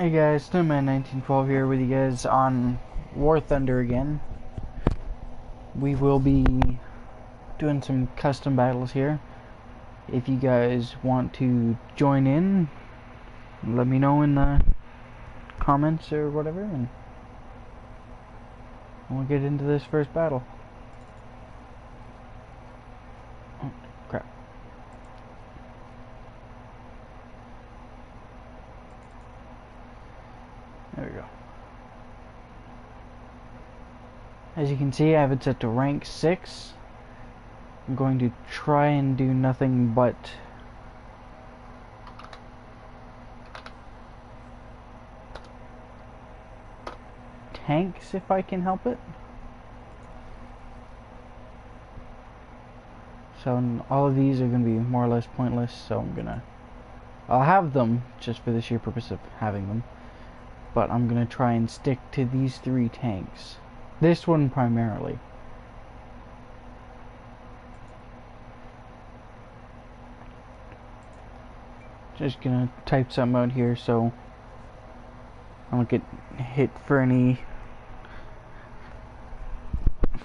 Hey guys, Snowman 1912 here with you guys on War Thunder again. We will be doing some custom battles here. If you guys want to join in, let me know in the comments or whatever, and we'll get into this first battle. Oh, crap. There we go. As you can see, I have it set to rank 6. I'm going to try and do nothing but tanks if I can help it. So all of these are going to be more or less pointless, so I'll have them just for the sheer purpose of having them. But I'm going to try and stick to these 3 tanks. This one primarily. Just going to type something out here so I don't get hit for any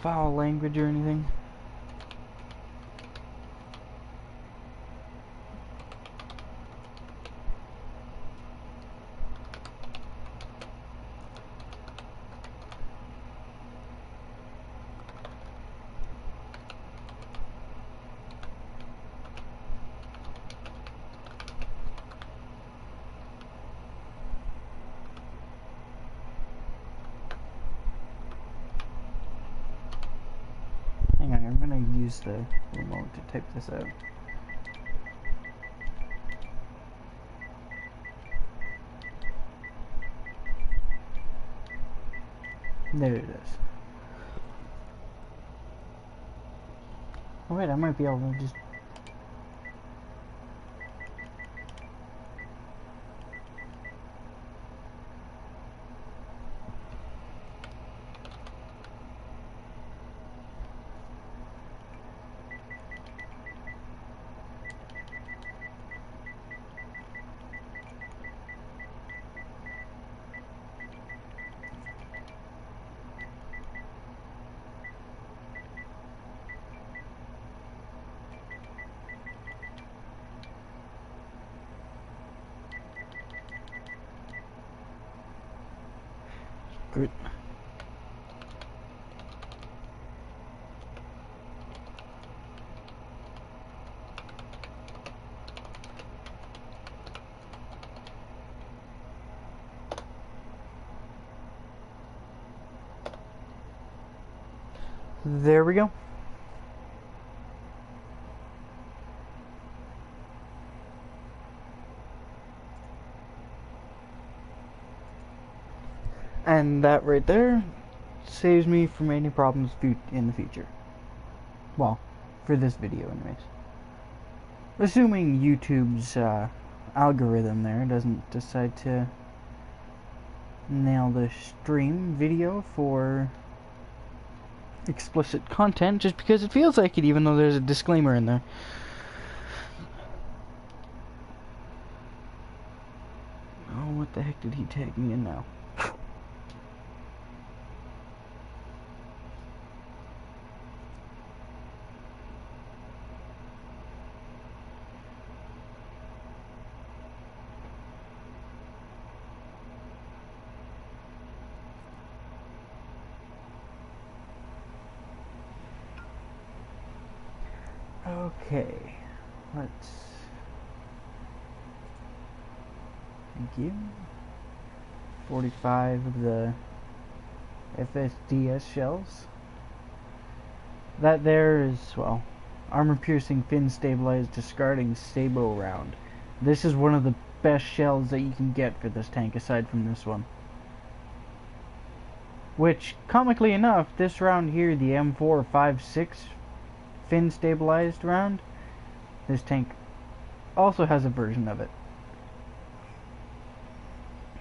foul language or anything. Hang on, I'm going to use the remote to type this out. There it is. Oh wait, I might be able to just... Good. There we go. And that right there saves me from any problems in the future. Well, for this video anyways. Assuming YouTube's algorithm there doesn't decide to nail the stream video for explicit content just because it feels like it, even though there's a disclaimer in there. Oh, what the heck did he tag me in now? Okay, let's... Thank you. 45 of the FSDS shells. That there is, well, armor-piercing, fin-stabilized, discarding sabot round. This is one of the best shells that you can get for this tank, aside from this one. Which, comically enough, this round here, the M456 fin stabilized round, this tank also has a version of it.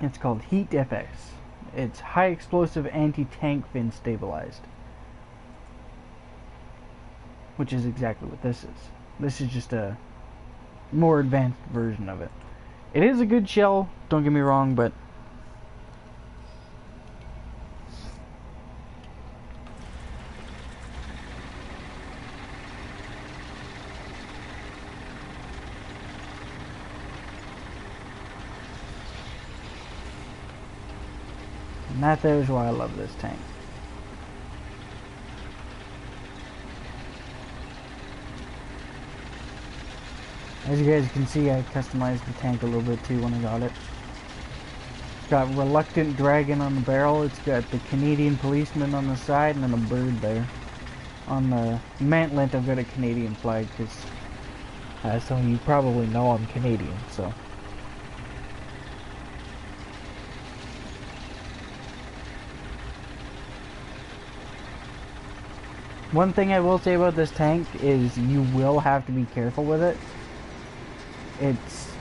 It's called Heat FX. It's high explosive anti-tank fin stabilized, which is exactly what this is. This is just a more advanced version of it. It is a good shell, don't get me wrong, but And that there is why I love this tank. As you guys can see, I customized the tank a little bit too when I got it. It's got Reluctant Dragon on the barrel, it's got the Canadian policeman on the side, and then a bird there. On the mantlet, I've got a Canadian flag, because some of you probably know I'm Canadian, so. One thing I will say about this tank is you will have to be careful with it. It's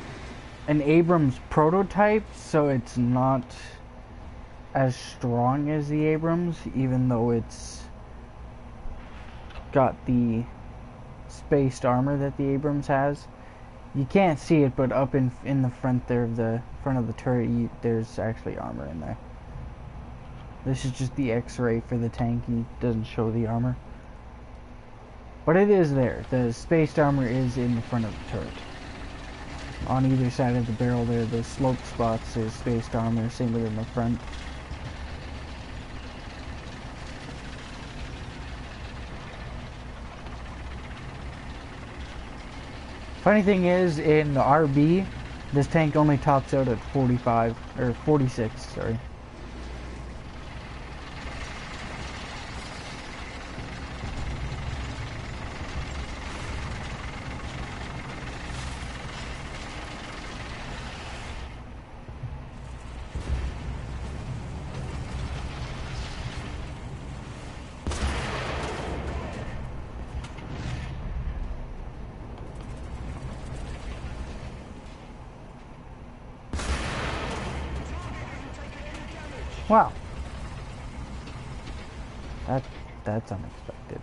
an Abrams prototype, so it's not as strong as the Abrams, even though it's got the spaced armor that the Abrams has. You can't see it, but up in the front there, the front of the turret, there's actually armor in there. This is just the X-ray for the tank. It doesn't show the armor, but it is there. The spaced armor is in the front of the turret. On either side of the barrel there, the slope spots is spaced armor, same within the front. Funny thing is, in the RB, this tank only tops out at 45, or 46, sorry. Wow. That's unexpected.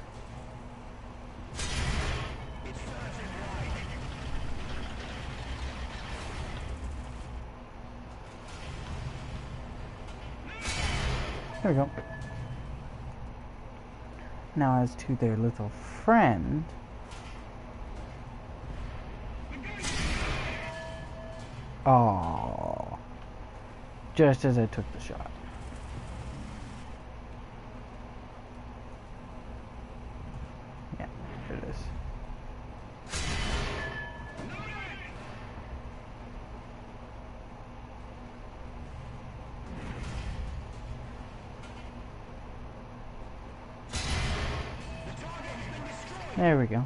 There we go. Now as to their little friend. Oh. Just as I took the shot. Yeah, there it is. There we go.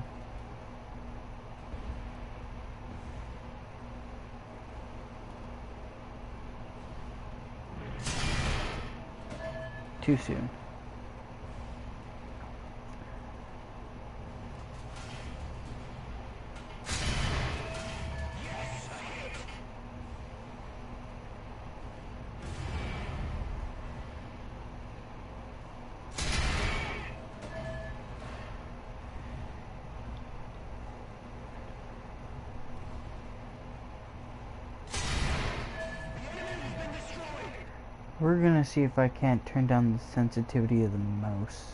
Too soon. We're gonna see if I can't turn down the sensitivity of the mouse.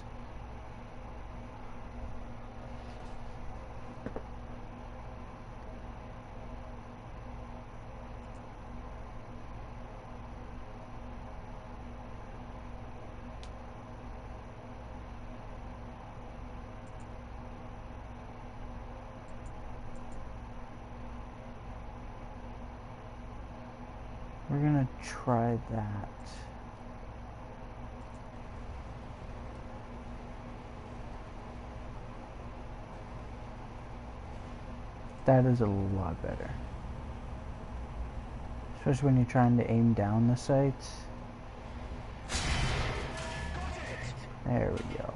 We're gonna try that. That is a lot better. Especially when you're trying to aim down the sights. There we go.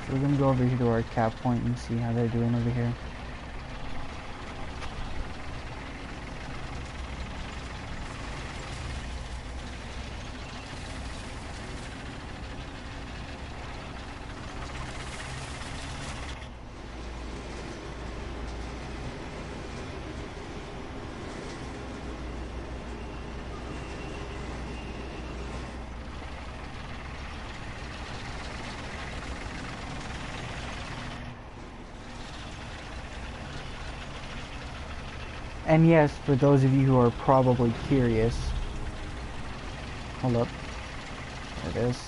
So we're gonna go over here to our cap point and see how they're doing over here. And yes, for those of you who are probably curious, hold up, there it is.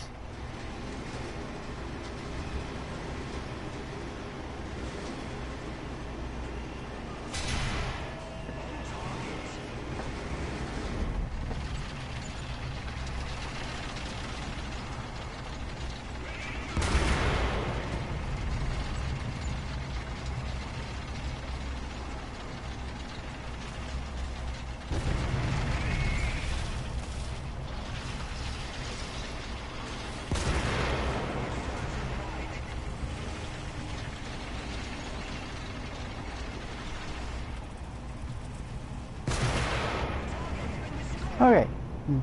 Okay,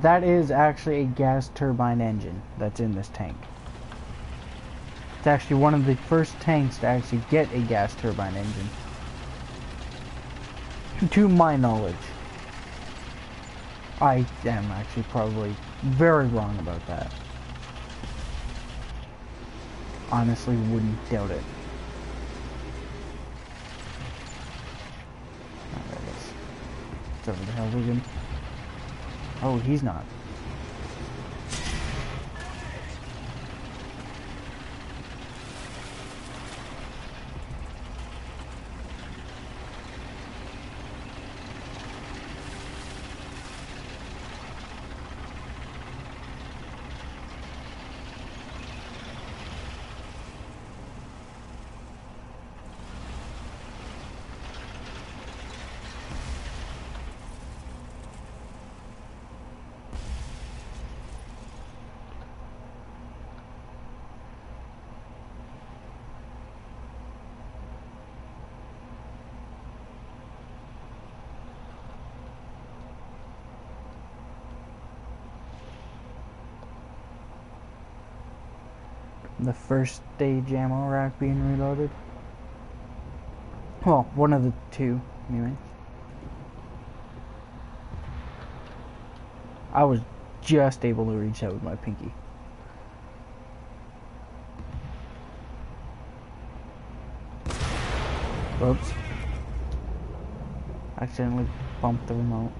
that is actually a gas turbine engine that's in this tank. It's actually one of the first tanks to actually get a gas turbine engine. To my knowledge. I am actually probably very wrong about that. Honestly, wouldn't doubt it. Oh, there it is. Whatever the hell we're doing. Oh, he's not. The first stage ammo rack being reloaded. Well, one of the two, anyway. I was just able to reach out with my pinky. Whoops. Accidentally bumped the remote.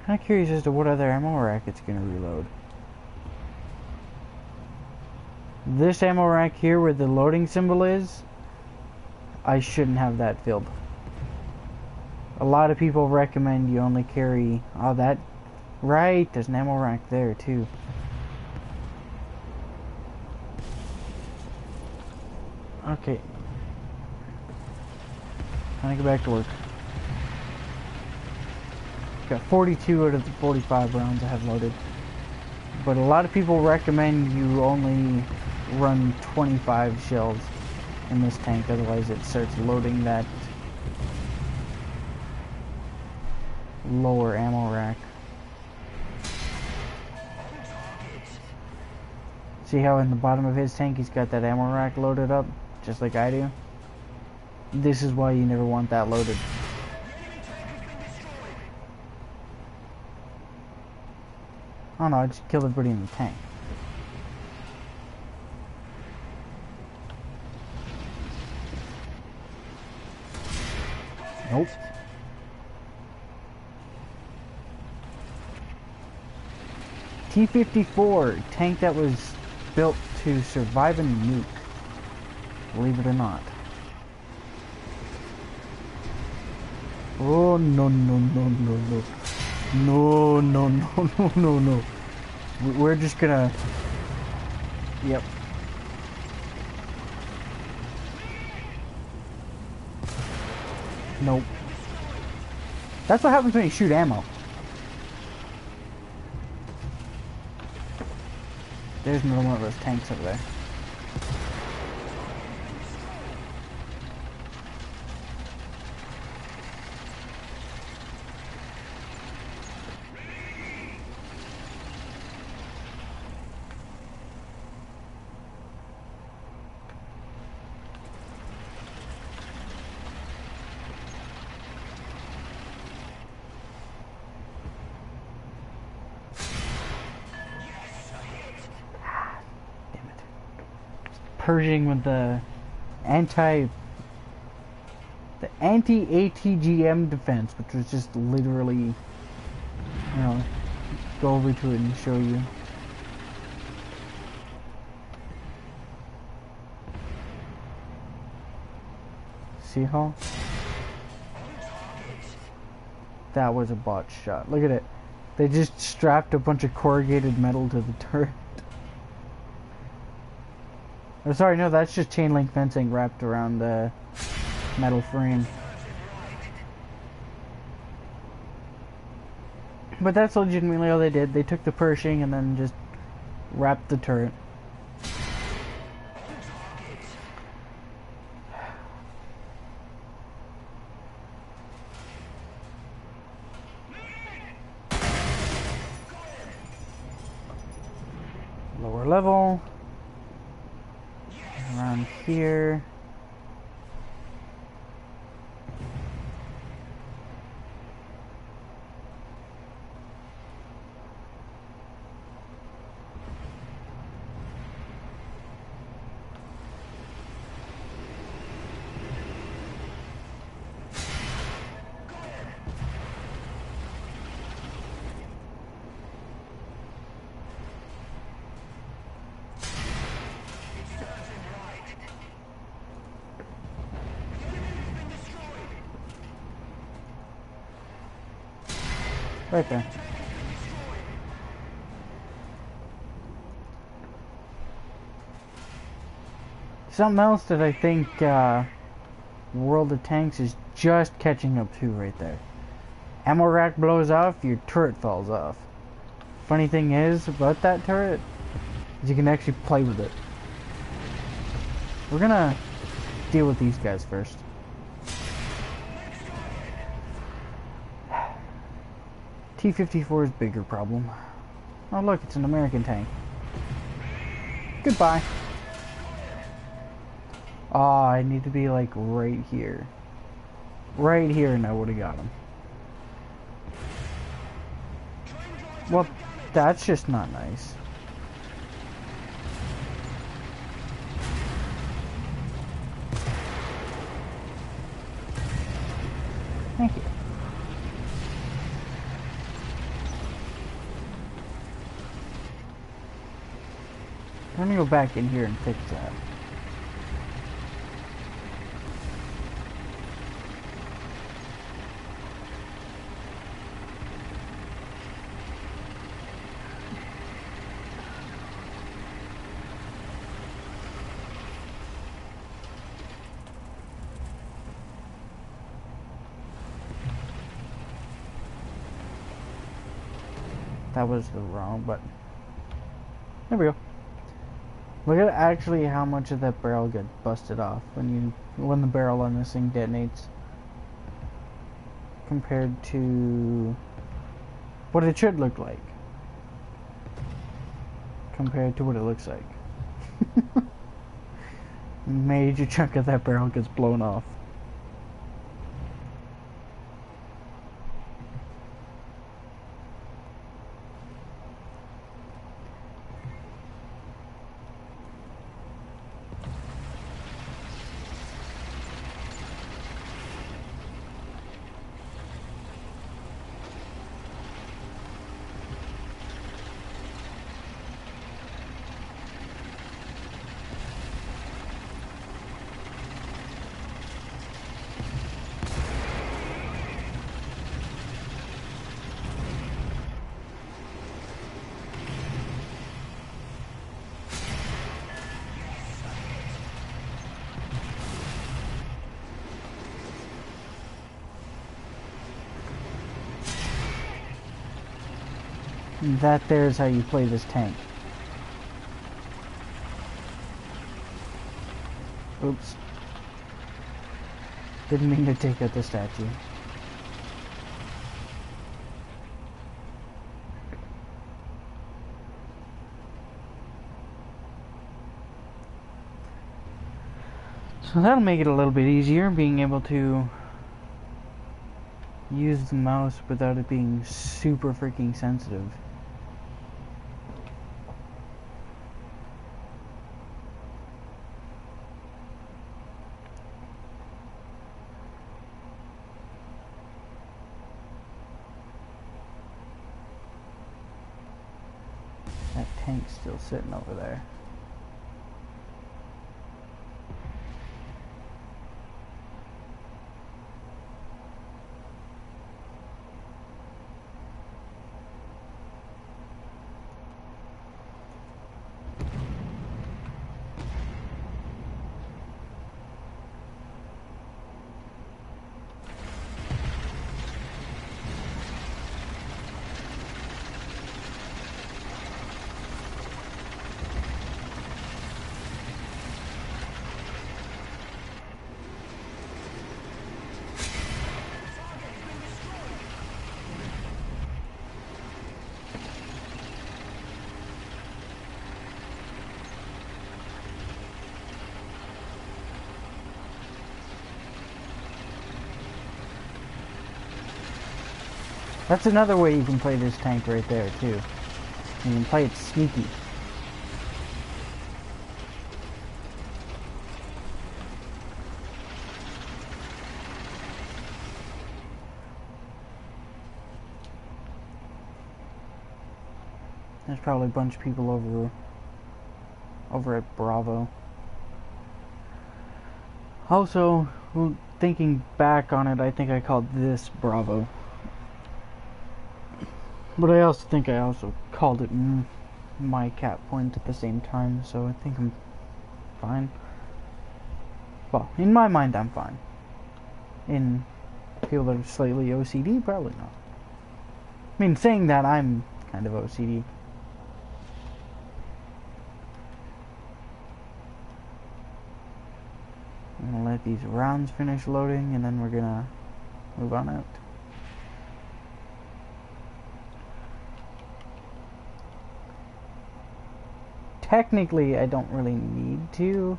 Kind of curious as to what other ammo rack it's going to reload. This ammo rack here where the loading symbol is, I shouldn't have that filled. A lot of people recommend you only carry... Oh, that... Right, there's an ammo rack there too. Okay. Time to go back to work. Got 42 out of the 45 rounds I have loaded. But a lot of people recommend you only run 25 shells in this tank, otherwise it starts loading that lower ammo rack. See how in the bottom of his tank he's got that ammo rack loaded up, just like I do? This is why you never want that loaded. Oh no, I just killed everybody in the tank. Nope. T-54, tank that was built to survive a nuke. Believe it or not. Oh no no no no no. No, no, no, no, no, no. We're just gonna... Yep. Nope. That's what happens when you shoot ammo. There's another one of those tanks over there. Pershing with the anti-ATGM defense, which was just literally, you know, go over to it and show you. See how? That was a botch shot. Look at it. They just strapped a bunch of corrugated metal to the turret. Oh, sorry, no, that's just chain link fencing wrapped around the metal frame. But that's legitimately all they did. They took the Pershing and then just wrapped the turret. Lower level. Around here. Right there. Something else that I think World of Tanks is just catching up to right there. Ammo rack blows off, your turret falls off. Funny thing is about that turret is you can actually play with it. We're gonna deal with these guys first. T-54 is bigger problem. Oh look, it's an American tank. Goodbye. Oh, I need to be like right here. Right here and I would have got him. Well, that's just not nice. Thank you. I'm gonna go back in here and fix that. That was the wrong button. There we go. Look at actually how much of that barrel gets busted off when the barrel on this thing detonates compared to what it should look like compared to what it looks like. Major chunk of that barrel gets blown off. That there's how you play this tank. Oops. Didn't mean to take out the statue. So that'll make it a little bit easier, being able to use the mouse without it being super freaking sensitive. tank's still sitting over there. That's another way you can play this tank right there, too. You can play it sneaky. There's probably a bunch of people over at Bravo. Also, thinking back on it, I think I called this Bravo. But I also think I also called it my cap point at the same time, so I think I'm fine. Well, in my mind, I'm fine. In people that are slightly OCD, probably not. I mean, saying that, I'm kind of OCD. I'm gonna let these rounds finish loading, and then we're gonna move on out. Technically, I don't really need to.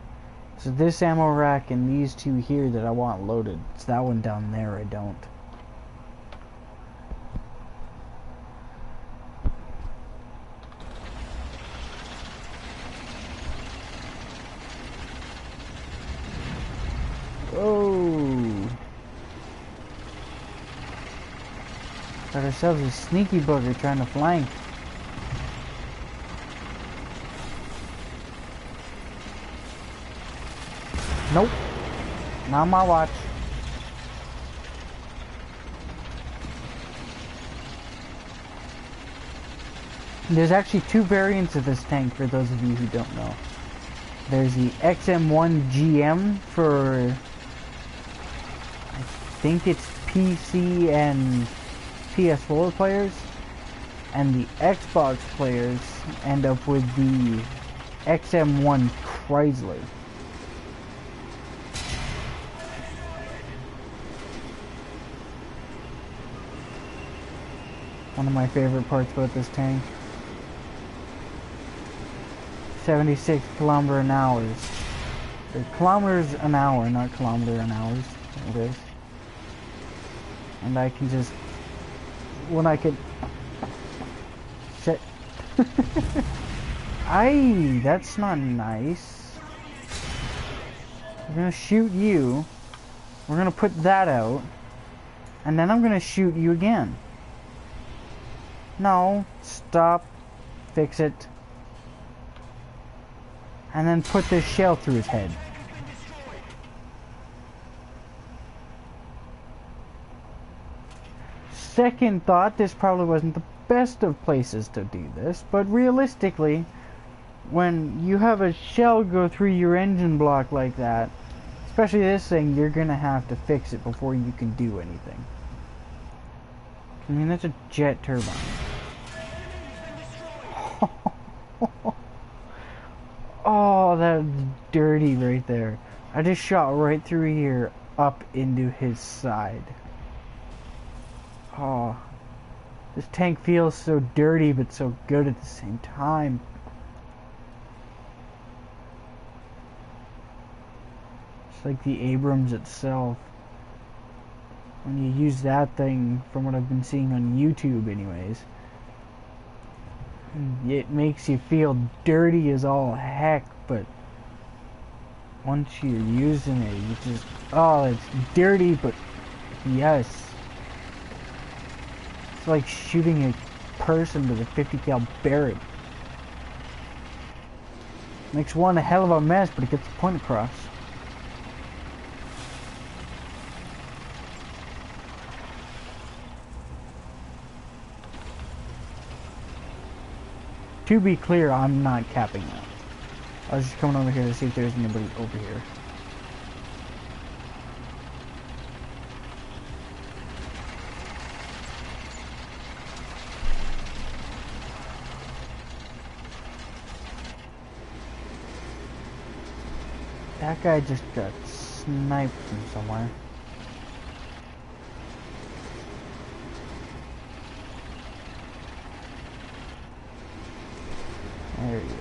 So this ammo rack and these two here that I want loaded. It's that one down there I don't. Oh. Got ourselves a sneaky booger trying to flank. Nope. Not my watch. There's actually two variants of this tank for those of you who don't know. There's the XM1 GM for, I think it's PC and PS4 players, and the Xbox players end up with the XM1 Chrysler. One of my favorite parts about this tank. 76 kilometer an hour. Kilometers an hour, not kilometer an hours. It is. And I can just, when I could set. Aye, that's not nice. We're gonna shoot you. We're gonna put that out, and then I'm gonna shoot you again. No, stop, fix it, and then put this shell through his head. Second thought, this probably wasn't the best of places to do this, but realistically, when you have a shell go through your engine block like that, especially this thing, you're gonna have to fix it before you can do anything. I mean, that's a jet turbine. Oh, that's dirty right there. I just shot right through here, up into his side. Oh, this tank feels so dirty, but so good at the same time. It's like the Abrams itself. When you use that thing, from what I've been seeing on YouTube anyways, it makes you feel dirty as all heck, but once you're using it, you just, oh, it's dirty, but yes. It's like shooting a person with a 50 cal Barrett. Makes one a hell of a mess, but it gets the point across. To be clear, I'm not capping that. I was just coming over here to see if there's anybody over here. That guy just got sniped from somewhere. There he is.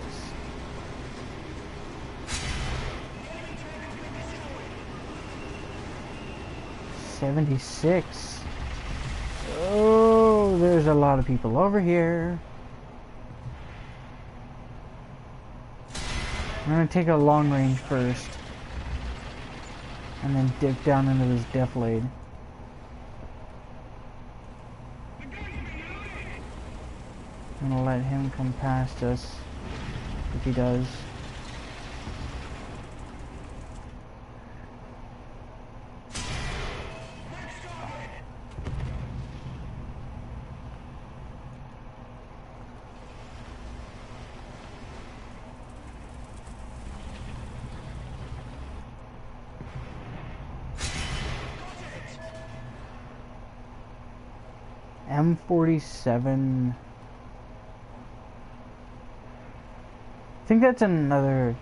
76. Oh, there's a lot of people over here. I'm gonna take a long range first, and then dip down into this deflate. I'm gonna let him come past us, if he does. M47. I think that's another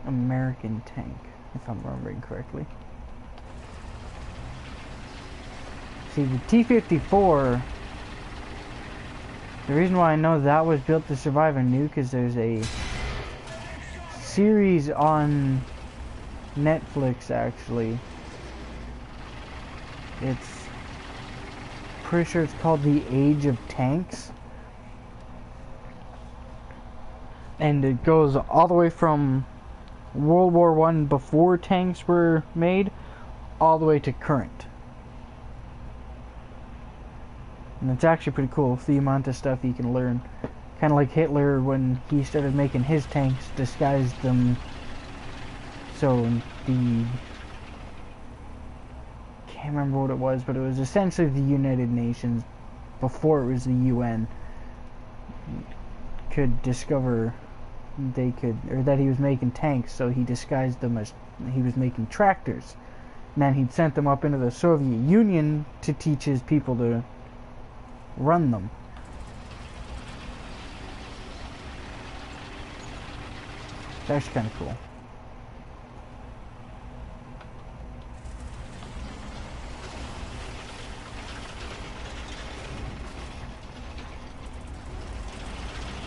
American tank, if I'm remembering correctly. See, the T-54, the reason why I know that was built to survive a nuke is there's a series on Netflix, actually. It's pretty sure it's called The Age of Tanks, and it goes all the way from World War I, before tanks were made, all the way to current. And it's actually pretty cool, the amount of stuff you can learn. Kind of like Hitler, when he started making his tanks, disguised them so the... can't remember what it was, but it was essentially the United Nations, before it was the UN, could discover they could, or that he was making tanks, so he disguised them as he was making tractors. And then he'd sent them up into the Soviet Union to teach his people to run them. That's kind of cool.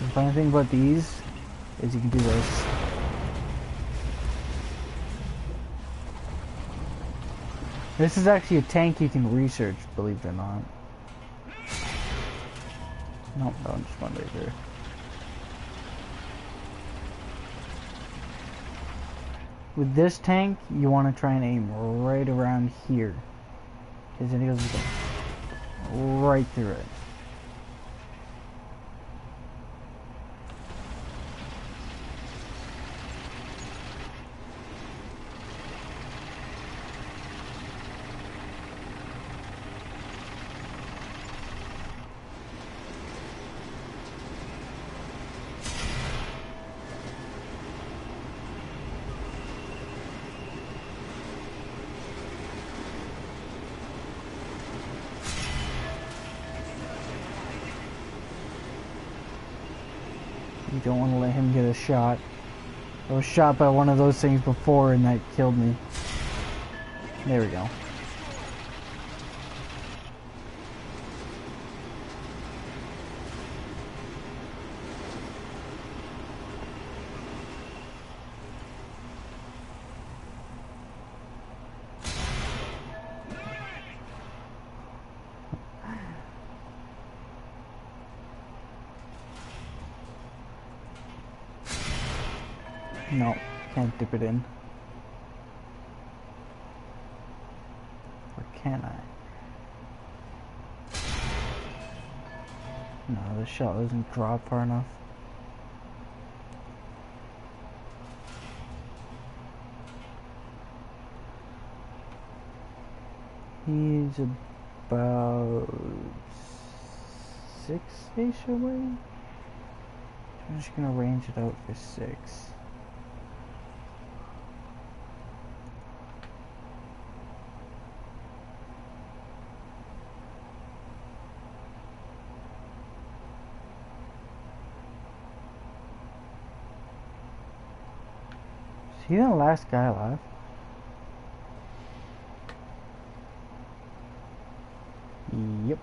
The funny thing about these is you can do this. This is actually a tank you can research, believe it or not. Nope, no, just one right there. With this tank, you want to try and aim right around here, because it goes right through it. You don't want to let him get a shot. I was shot by one of those things before and that killed me. There we go. No, can't dip it in. Or can I? No, the shot doesn't drop far enough. He's about 6-ish away. I'm just gonna range it out for 6. Is he the last guy alive? Yep.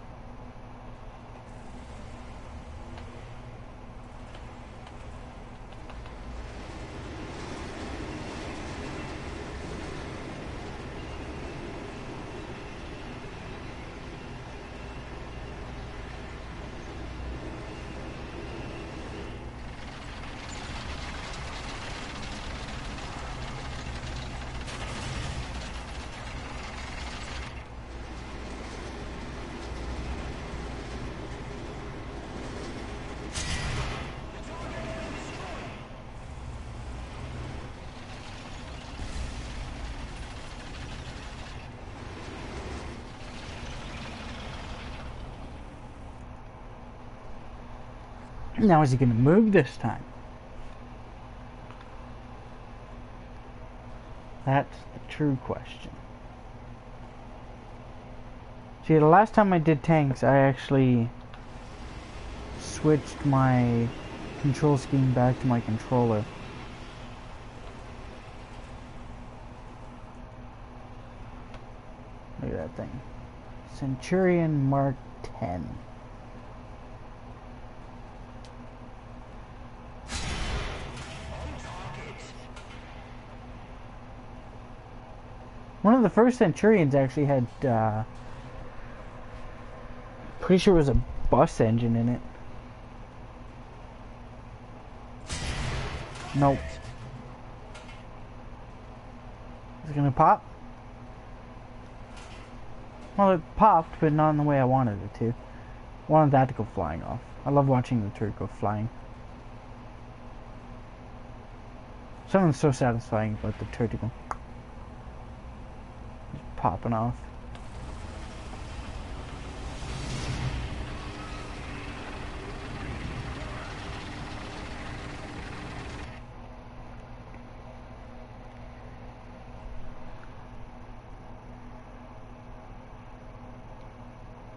Now is he gonna move this time? That's the true question. See, the last time I did tanks, I actually switched my control scheme back to my controller. Look at that thing. Centurion Mark 10. One of the first Centurions actually had, pretty sure it was a bus engine in it. Nope. Is it gonna pop? Well, it popped, but not in the way I wanted it to. I wanted that to go flying off. I love watching the turret go flying. Something's so satisfying about the turret to go popping off.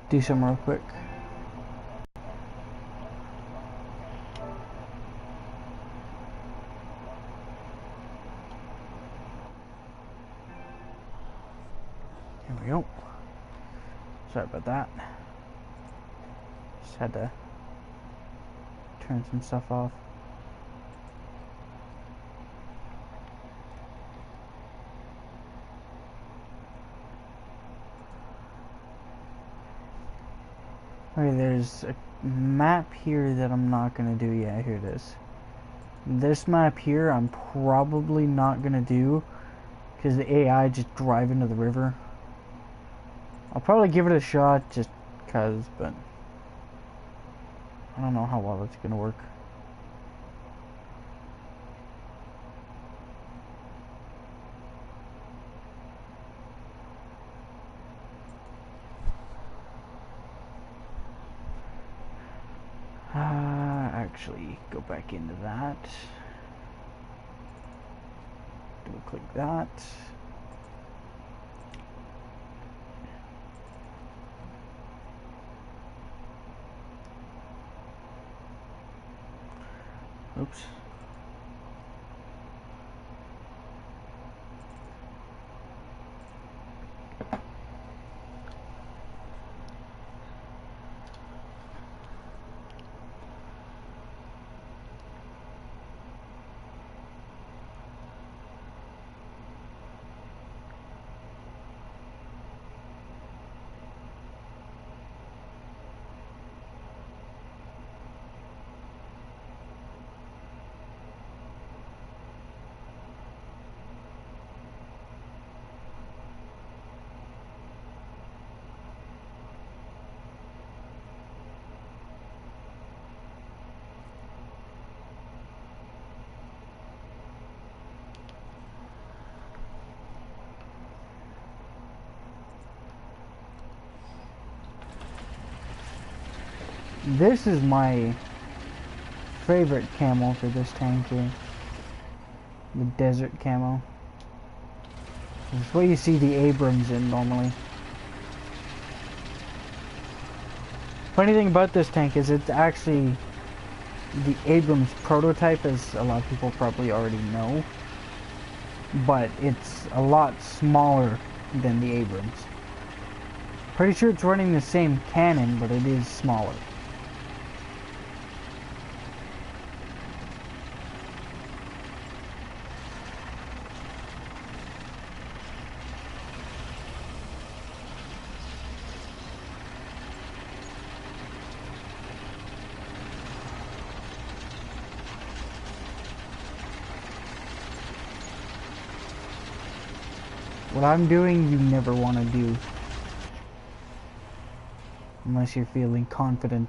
Do some real quick. Here we go. Sorry about that. Just had to turn some stuff off. Okay, there's a map here that I'm not gonna do. Yeah, here it is. This map here I'm probably not gonna do because the AI just drive into the river. I'll probably give it a shot just cause, but I don't know how well it's gonna work. Actually, go back into that. Double click that. Oops. This is my favorite camo for this tank here. The desert camo. It's what you see the Abrams in normally. Funny thing about this tank is it's actually the Abrams prototype, as a lot of people probably already know. But it's a lot smaller than the Abrams. Pretty sure it's running the same cannon, but it is smaller. What I'm doing, you never want to do. Unless you're feeling confident.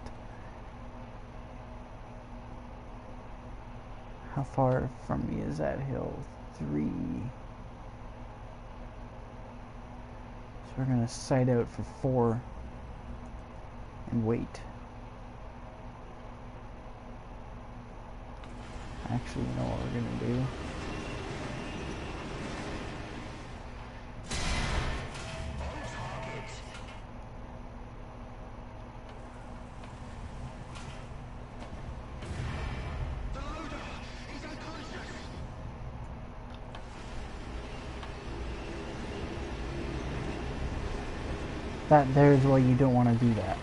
How far from me is that hill? 3. So we're going to sight out for 4. And wait. Actually, you know what we're going to do? That there's why you don't want to do that.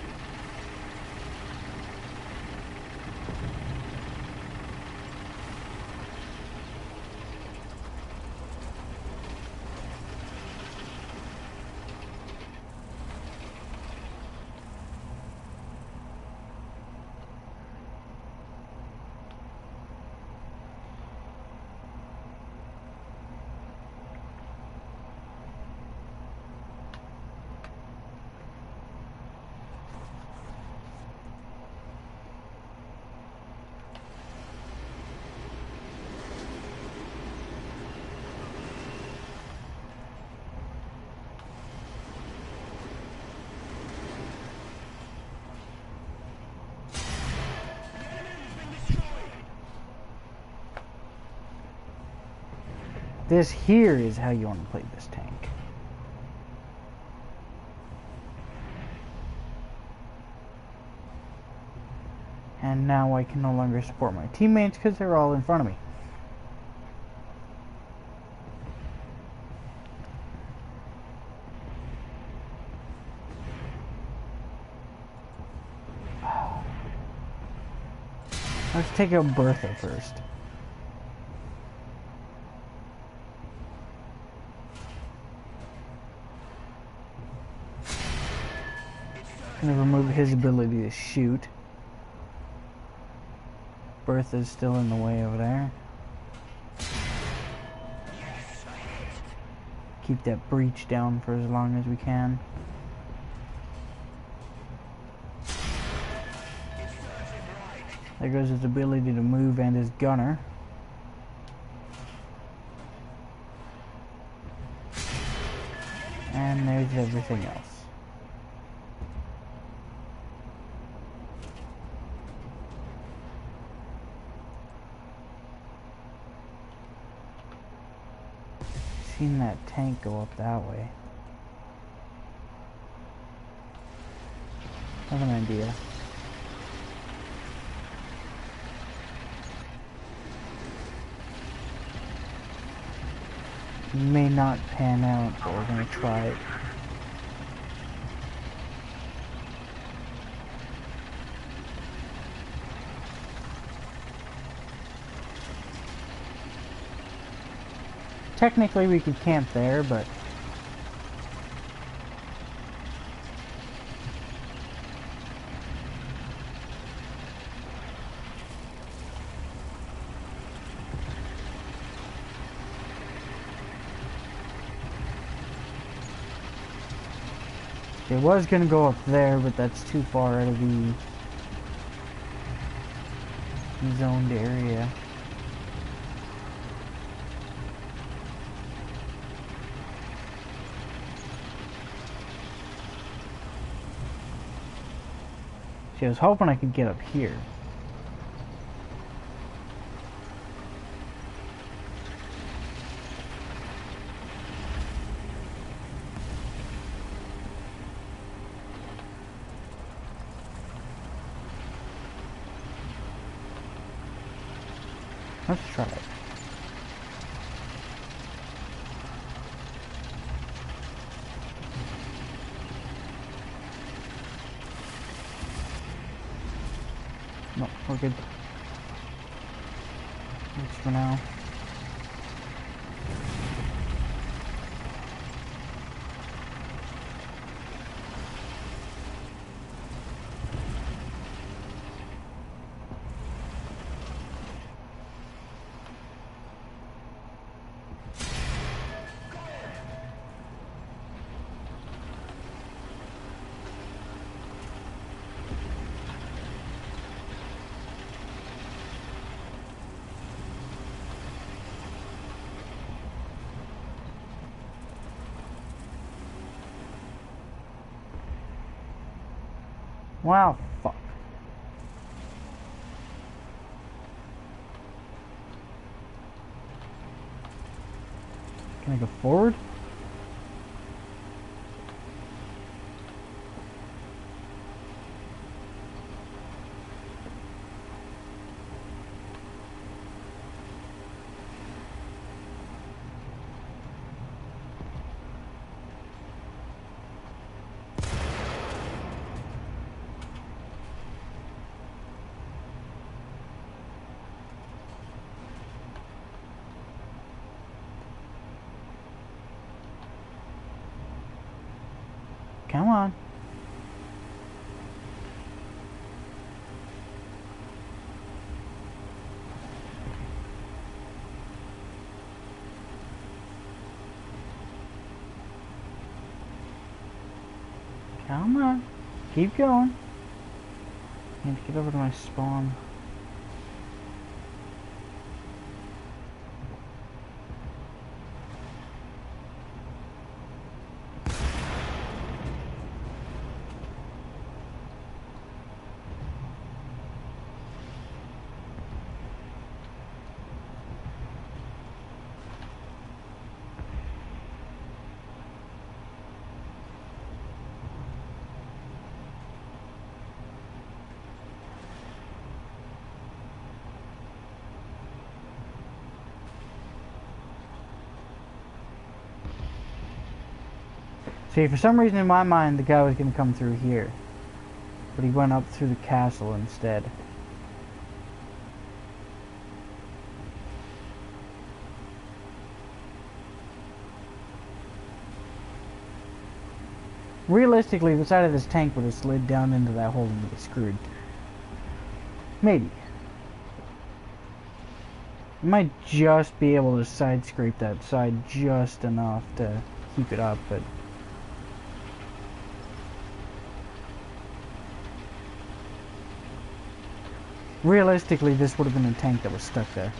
This here is how you want to play this tank. And now I can no longer support my teammates because they're all in front of me. Let's take out Bertha first. Gonna remove his ability to shoot. Bertha's still in the way over there. Keep that breach down for as long as we can. There goes his ability to move and his gunner. And there's everything else. Seen that tank go up that way. I have an idea. May not pan out, but we're gonna try it. Technically we could camp there, but it was gonna go up there, but that's too far out of the zoned area. See, I was hoping I could get up here. Let's try it. No, we're good. Thanks for now. Wow, fuck. Can I go forward? Come on. Come on. Keep going. I need to get over to my spawn. See, for some reason in my mind, the guy was going to come through here. But he went up through the castle instead. Realistically, the side of this tank would have slid down into that hole and get screwed. Maybe. You might just be able to side scrape that side just enough to keep it up, but... realistically, this would have been a tank that was stuck there.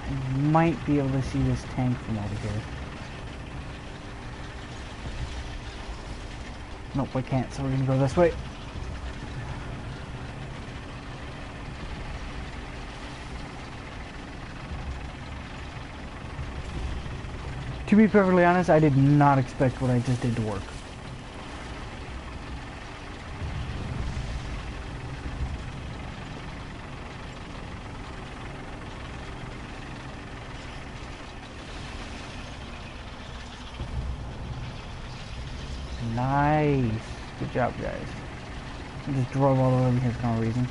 I might be able to see this tank from over here. Nope, I can't, so we're gonna go this way. To be perfectly honest, I did not expect what I just did to work. Nice. Good job, guys. I just drove all the way over here for no reason.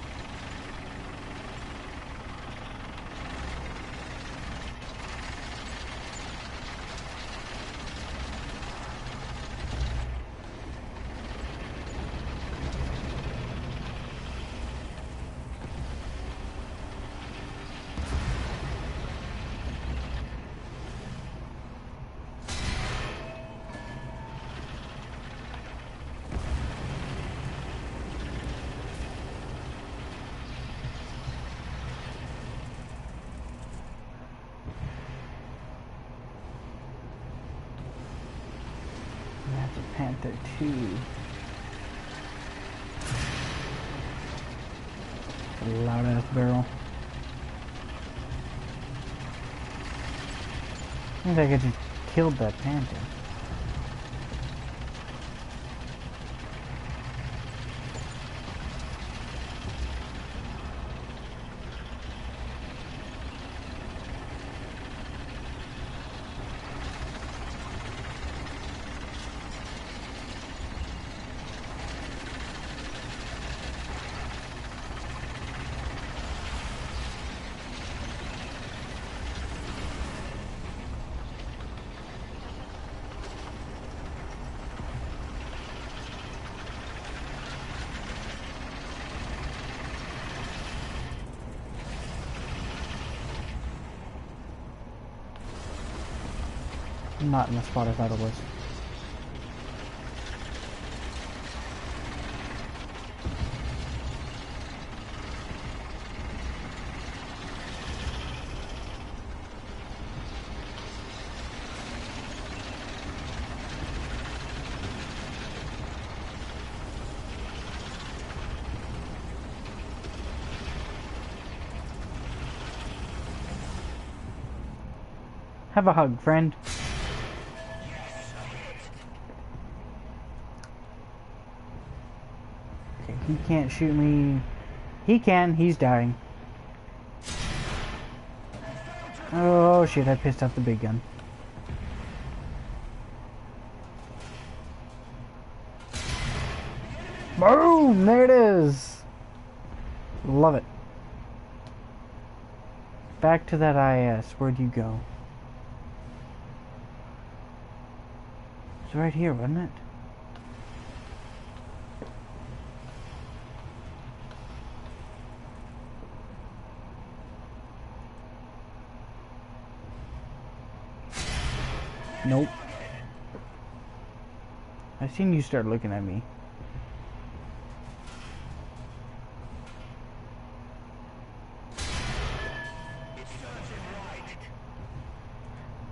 Panther 2. A loud ass barrel. I think I could just killed that panther. Not in the spot I thought it was. Have a hug, friend. Okay, he can't shoot me. He can, he's dying. Oh shit, I pissed off the big gun. Boom! There it is! Love it. Back to that IS. Where'd you go? It's right here, wasn't it? Nope. I seen you start looking at me.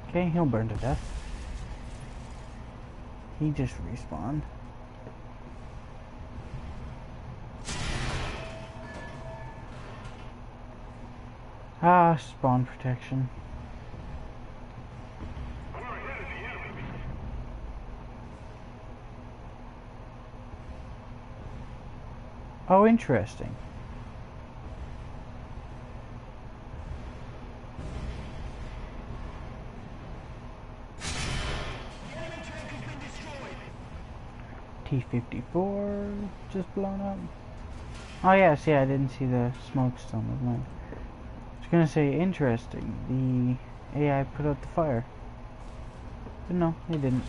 Okay, he'll burn to death. He just respawned. Ah, spawn protection. Oh, interesting. T-54 just blown up. Oh yes, yeah, I didn't see the smokestone of mine. I was gonna say interesting. The AI put out the fire, but no, it didn't.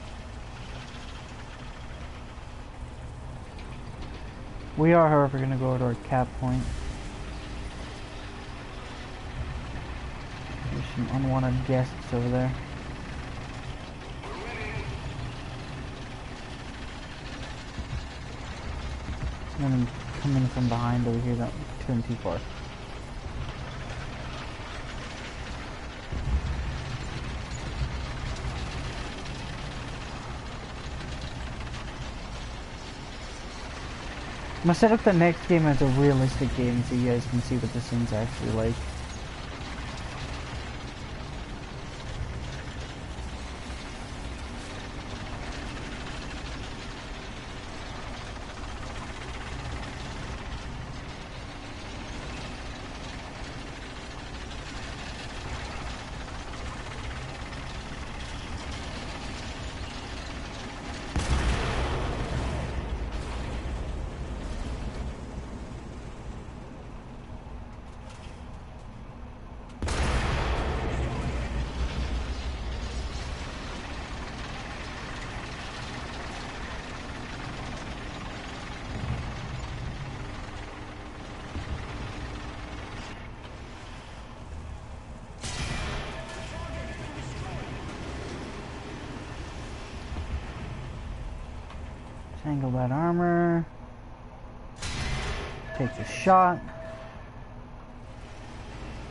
We are, however, gonna go to our cap point. There's some unwanted guests over there. I'm coming from behind over here, not too far. I'm gonna set up the next game as a realistic game so you guys can see what this thing's actually like. Angle that armor. Take the shot.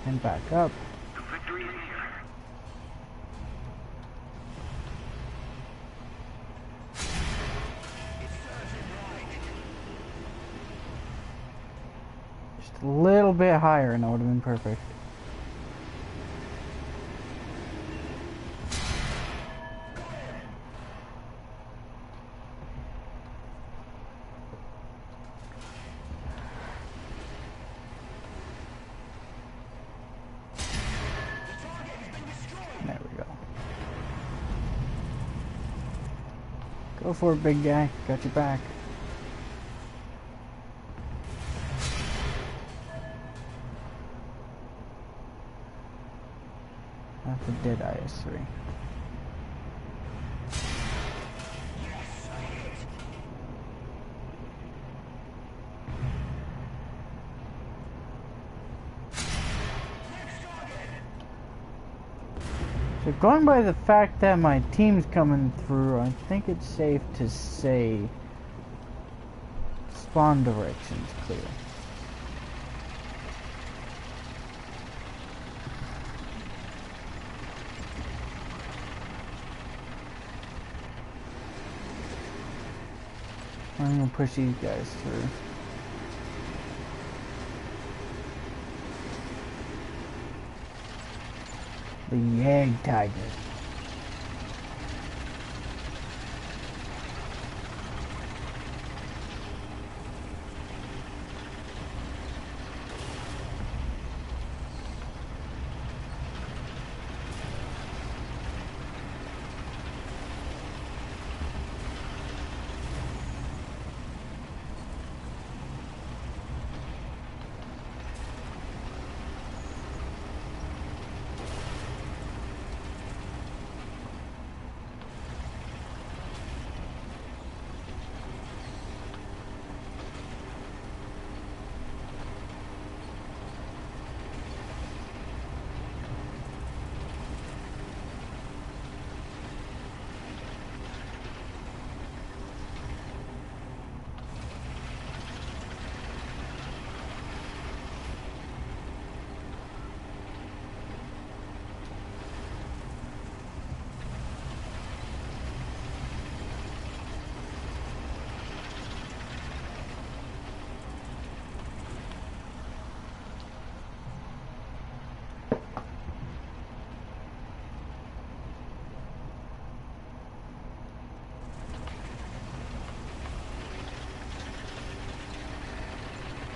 And back up. bit higher and that would have been perfect. There we go. Go for it, big guy. Got your back. That's a dead IS-3. So going by the fact that my team's coming through, I think it's safe to say spawn direction's clear. I'm gonna push these guys through. The Yag Tiger.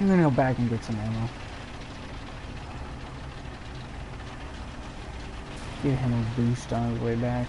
I'm gonna go back and get some ammo. Give him a boost on his way back.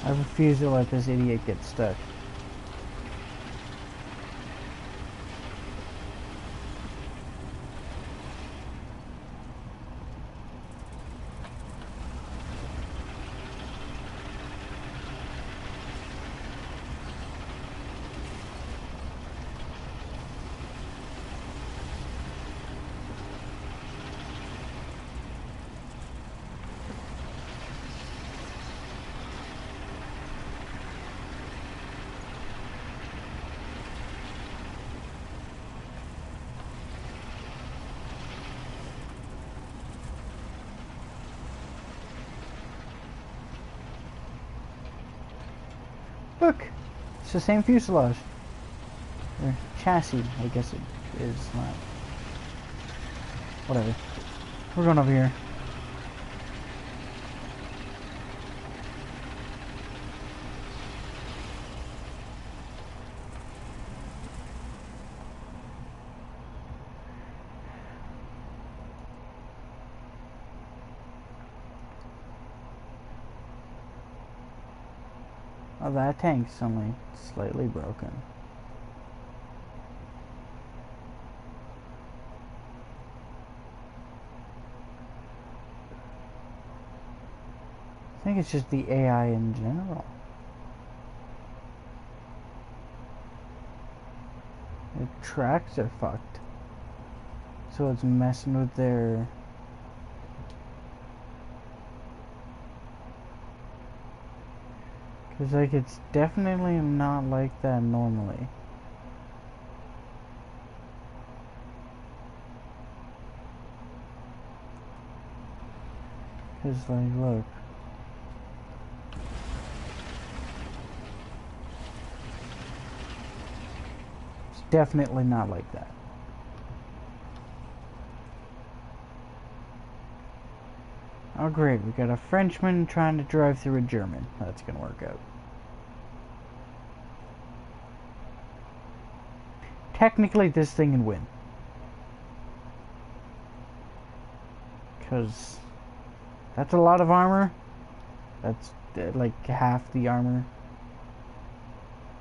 I refuse to let this idiot get stuck. Look, it's the same fuselage. Or chassis, I guess it is not. Whatever. We're going over here. Oh, that tank's only slightly broken. I think it's just the AI in general. The tracks are fucked. So it's messing with their... Cause like it's definitely not like that normally. Cause like look. It's definitely not like that. Oh great, we got a Frenchman trying to drive through a German. That's gonna work out. Technically this thing can win. Cause that's a lot of armor. That's like half the armor.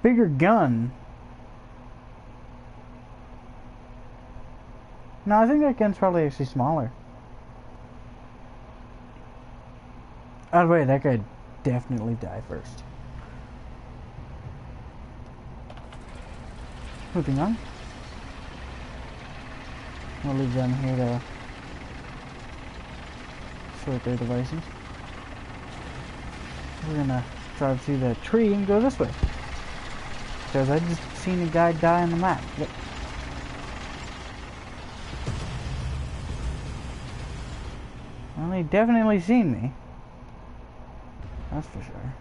Bigger gun. No, I think that gun's probably actually smaller. Oh wait, that guy definitely died first. Moving on. I'll leave them here to sort their devices. We're gonna drive through the tree and go this way. Because I just seen a guy die on the map. Yep. Well, he definitely seen me. That's for sure.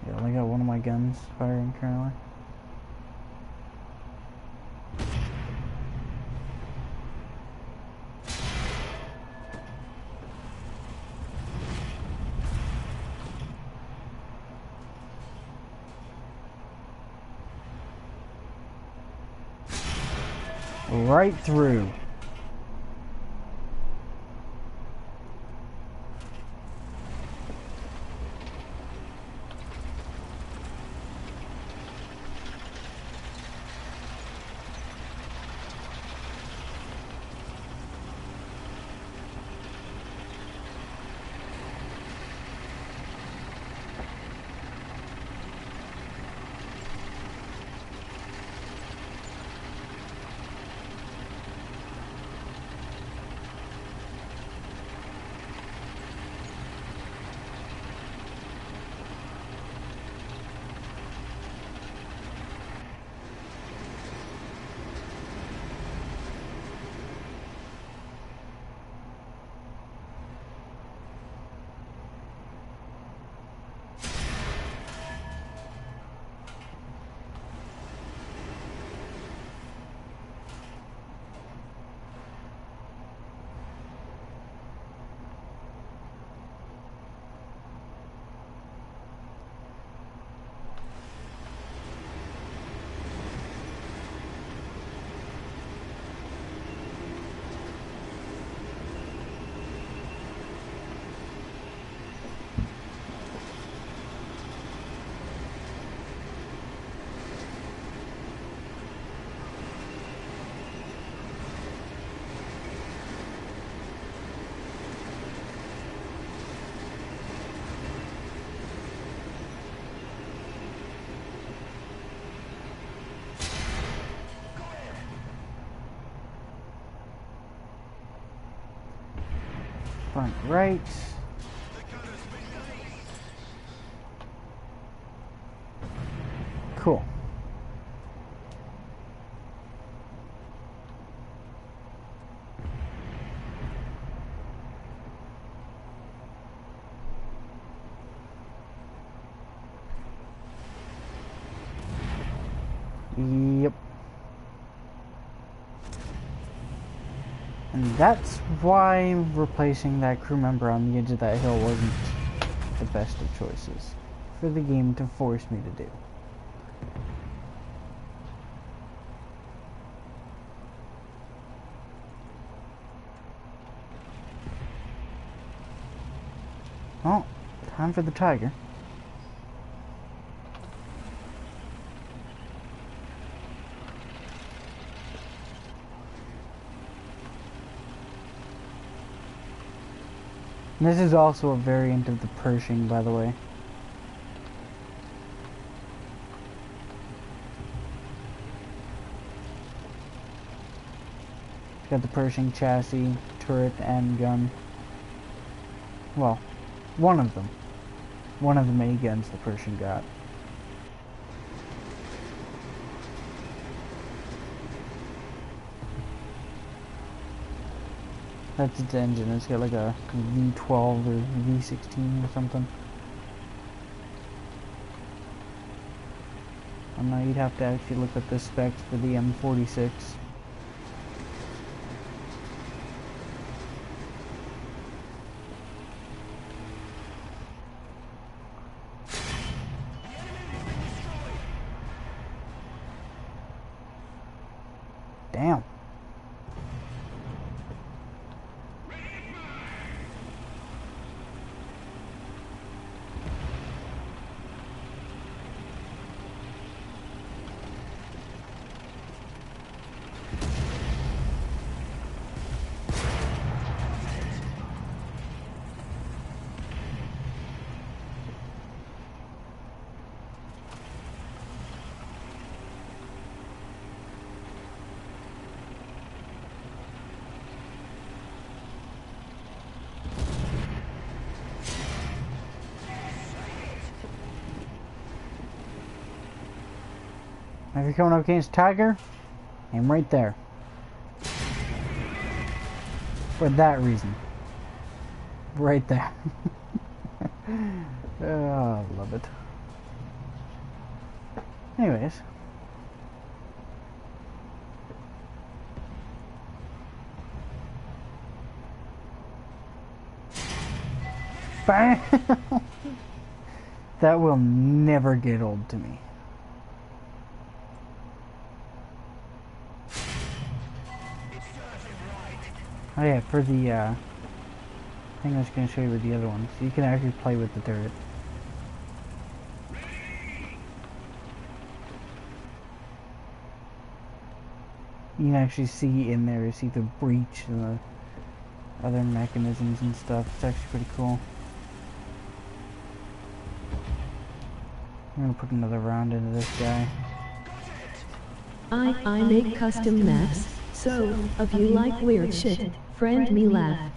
Yeah, I only got one of my guns firing currently. Right through. Front right. Cool. Yep. And that's why replacing that crew member on the edge of that hill wasn't the best of choices for the game to force me to do. Oh, time for the Tiger. And this is also a variant of the Pershing, by the way. Got the Pershing chassis, turret, and gun. Well, one of them. One of the many guns the Pershing got. That's its engine. It's got like a V12 or V16 or something. I don't know, you'd have to actually look at the specs for the M46. Damn. If you're coming up against Tiger, I'm right there. For that reason. Right there. Oh, love it. Anyways. Bam! That will never get old to me. Oh yeah, for the thing I was going to show you with the other one, so you can actually play with the turret. You can actually see in there, you see the breach and the other mechanisms and stuff. It's actually pretty cool. I'm going to put another round into this guy. I make custom maps, so if you like weird shit, friend me laugh.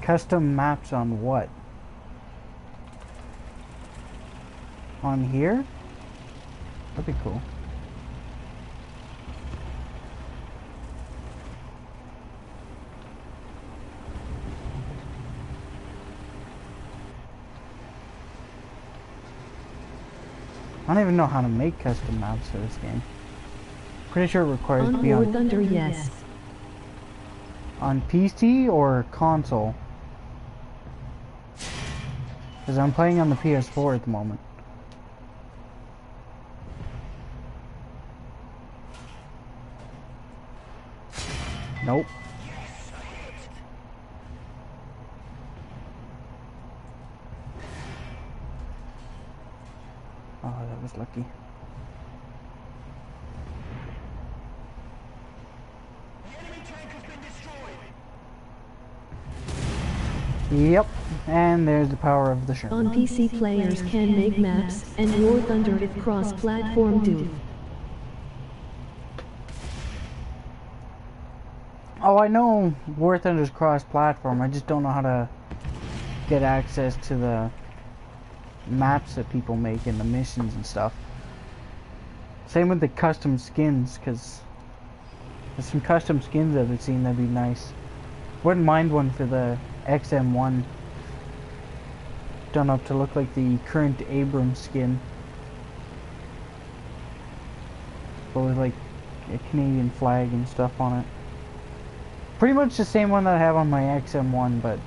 Custom maps on what? On here? That'd be cool. I don't even know how to make custom maps for this game. Pretty sure it requires to be on warthunder, yes. On PC or console. Because I'm playing on the PS4 at the moment. Nope. Oh, that was lucky. Yep, and there's the power of the Sherman. On PC players can make maps, and warthunder if cross-platform do. Oh, I know War Thunder's cross-platform. I just don't know how to get access to the maps that people make and the missions and stuff. Same with the custom skins, because there's some custom skins that I've seen that'd be nice. Wouldn't mind one for the XM1. Done up to look like the current Abrams skin, but with like a Canadian flag and stuff on it. Pretty much the same one that I have on my XM1, but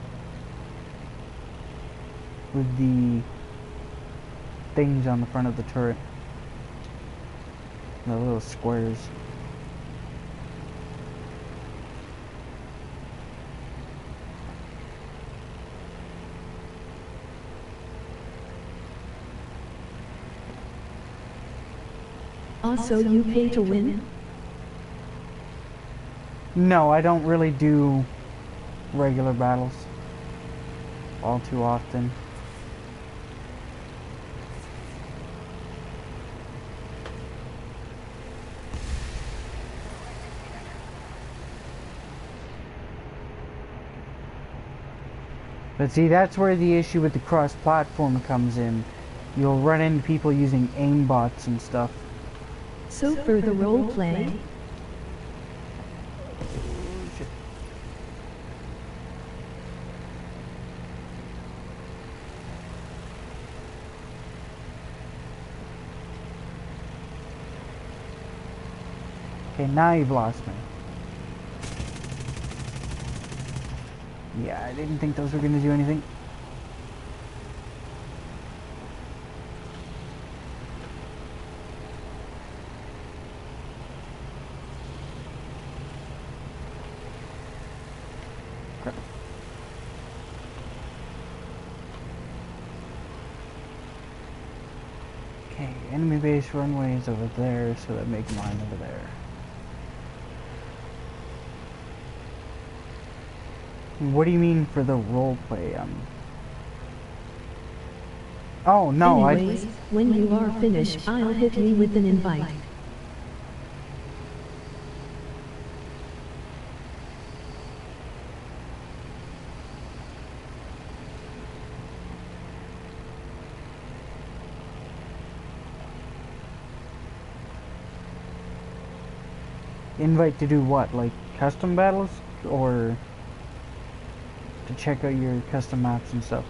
with the things on the front of the turret. The little squares. Also, you pay to win? No, I don't really do regular battles all too often. But see, that's where the issue with the cross-platform comes in. You'll run into people using aimbots and stuff. So for the roleplay, Okay, now you've lost me. Yeah, I didn't think those were going to do anything. Crap. Okay, enemy base runway is over there, so that makes mine over there. What do you mean for the roleplay? Oh no, anyways, when you are finished, I'll hit you with an invite. Invite to do what? Like custom battles? Or to check out your custom maps and stuff?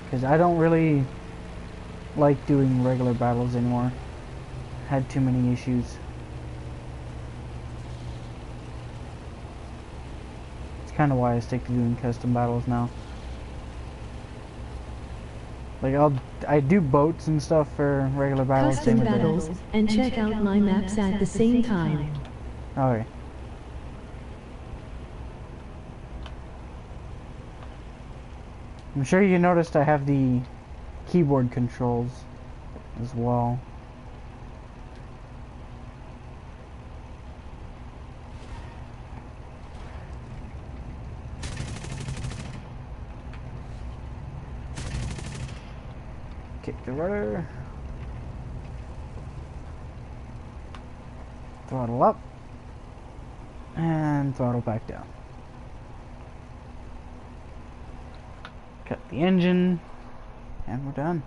Because I don't really like doing regular battles anymore. Had too many issues. It's kind of why I stick to doing custom battles now. Like I do boats and stuff for regular battles. Custom battles, and check out my maps at the same time. Okay. I'm sure you noticed I have the keyboard controls as well. Kick the rudder. Throttle up. And throttle back down. Cut the engine, and we're done.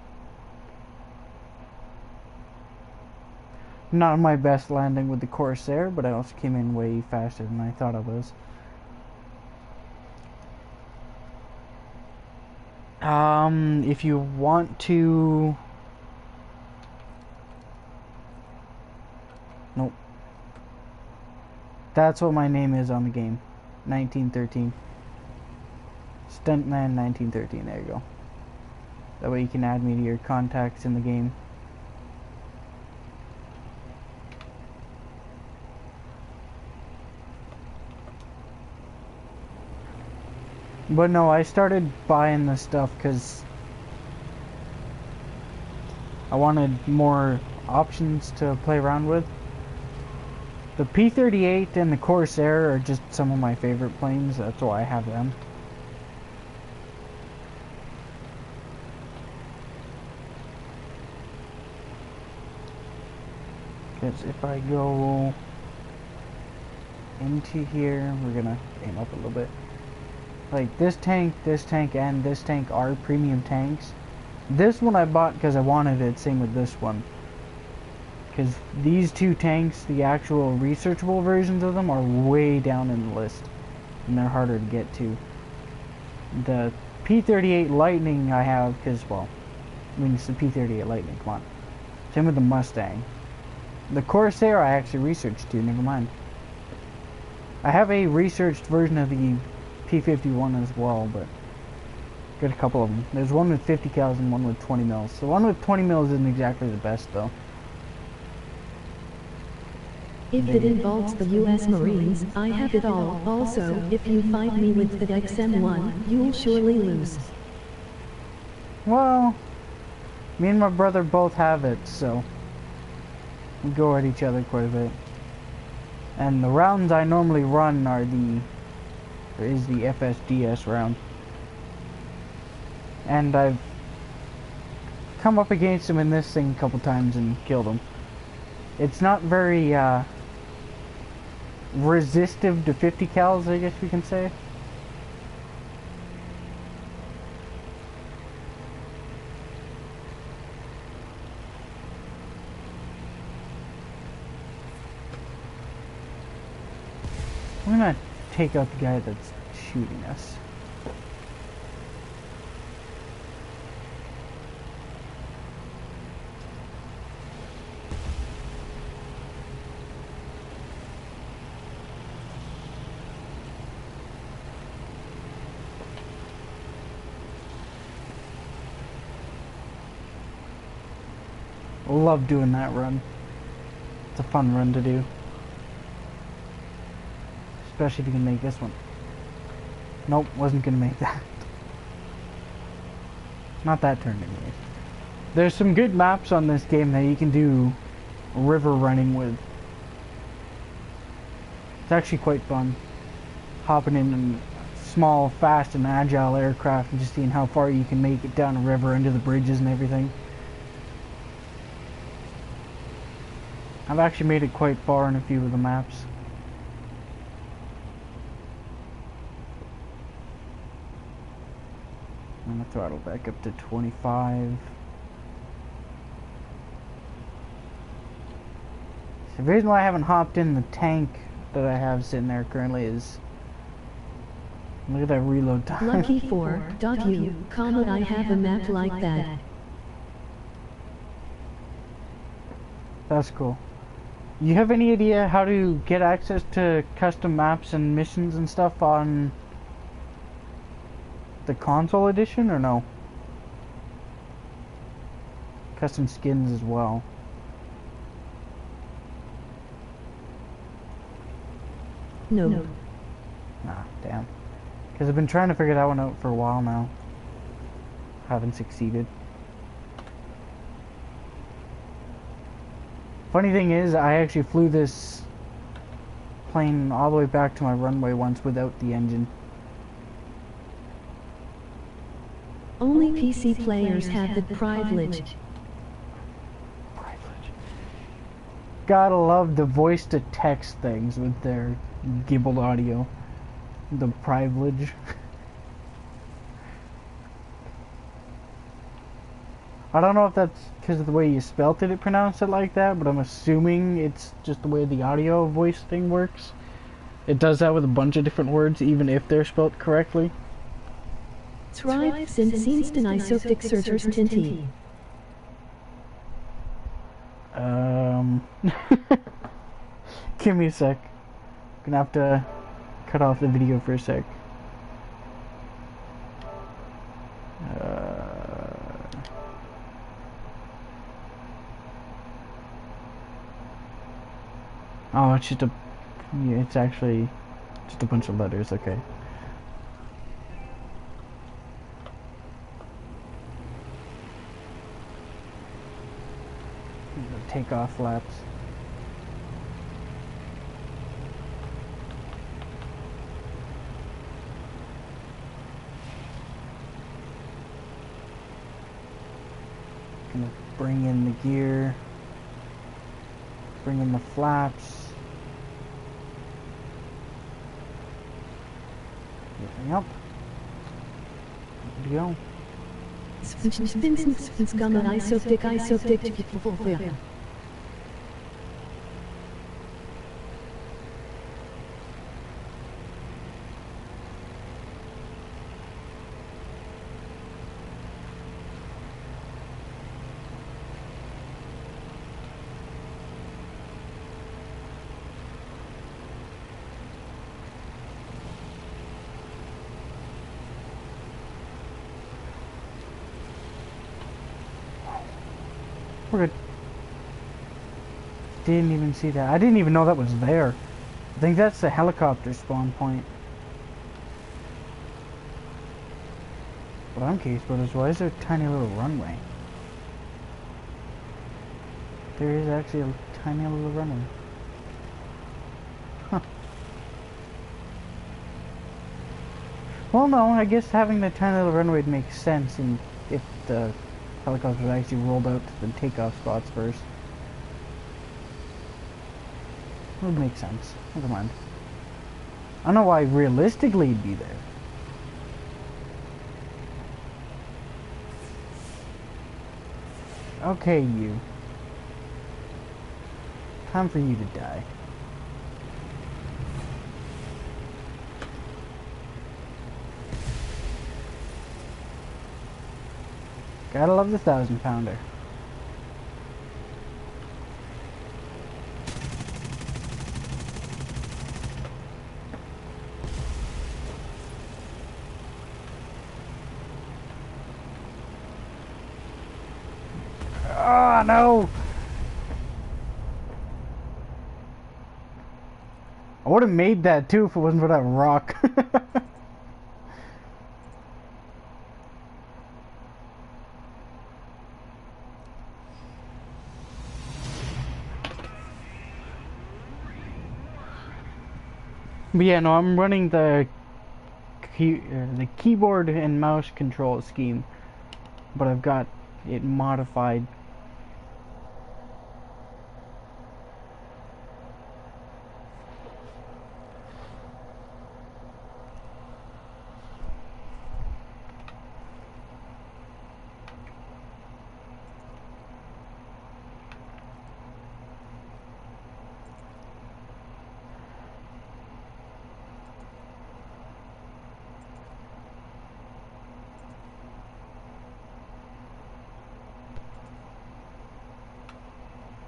Not my best landing with the Corsair, but I also came in way faster than I thought I was. If you want to... Nope. That's what my name is on the game. 1913. Stuntman 1913, there you go. That way you can add me to your contacts in the game. But no, I started buying this stuff because I wanted more options to play around with. The P-38 and the Corsair are just some of my favorite planes, that's why I have them. Because if I go into here, we're gonna aim up a little bit. Like this tank, and this tank are premium tanks. This one I bought because I wanted it, same with this one. Because these two tanks, the actual researchable versions of them, are way down in the list. And they're harder to get to. The P-38 Lightning I have because, well, I mean it's the P-38 Lightning, come on. Same with the Mustang. The Corsair I actually researched too, never mind. I have a researched version of the P-51 as well, but got a couple of them. There's one with 50 cals and one with 20 mils. The one with 20 mils isn't exactly the best though. If it involves the US Marines, I have it all. Also, if you fight me with the XM1, you'll surely lose. Well, Me and my brother both have it, so we go at each other quite a bit. And the rounds I normally run is the FSDS round. And I've come up against him in this thing a couple times and killed him. It's not very resistive to 50 cals, I guess we can say. I'm gonna take out the guy that's shooting us. Love doing that run. It's a fun run to do. Especially if you can make this one. Nope, wasn't gonna make that. Not that turn anyways. There's some good maps on this game that you can do river running with. It's actually quite fun. Hopping in small, fast, and agile aircraft and just seeing how far you can make it down a river into the bridges and everything. I've actually made it quite far in a few of the maps. I'm gonna throttle back up to 25. The reason why I haven't hopped in the tank that I have sitting there currently is... Look at that reload time. Lucky for you, comma, I have a map like that. That's cool. You have any idea how to get access to custom maps and missions and stuff on the console edition, or no? Custom skins as well. No. Nah, damn. Because I've been trying to figure that one out for a while now. Haven't succeeded. Funny thing is, I actually flew this plane all the way back to my runway once without the engine. Only PC players have the privilege. Gotta love the voice to text things with their gibbled audio. The privilege. I don't know if that's because of the way you spelt it, it pronounced it like that, but I'm assuming it's just the way the audio voice thing works. It does that with a bunch of different words, even if they're spelt correctly. Thrive sind isoptic searchers tinty. Give me a sec. Gonna have to cut off the video for a sec. Oh, it's just a... Yeah, it's actually just a bunch of letters, okay. Takeoff flaps. Gonna bring in the gear. Bring in the flaps. Everything up. Good to go. We're good. Didn't even see that. I didn't even know that was there. I think that's the helicopter spawn point. What I'm curious about is, why is there a tiny little runway? there is actually a tiny little runway. Huh. Well, no, I guess having the tiny little runway makes sense, and if the helicopter actually rolled out to the takeoff spots first. It would make sense. Never mind. I don't know why realistically it'd be there. Okay, you. Time for you to die. Gotta love the 1,000-pounder. Oh, no! I would have made that too if it wasn't for that rock. But yeah, no, I'm running the keyboard and mouse control scheme, but I've got it modified.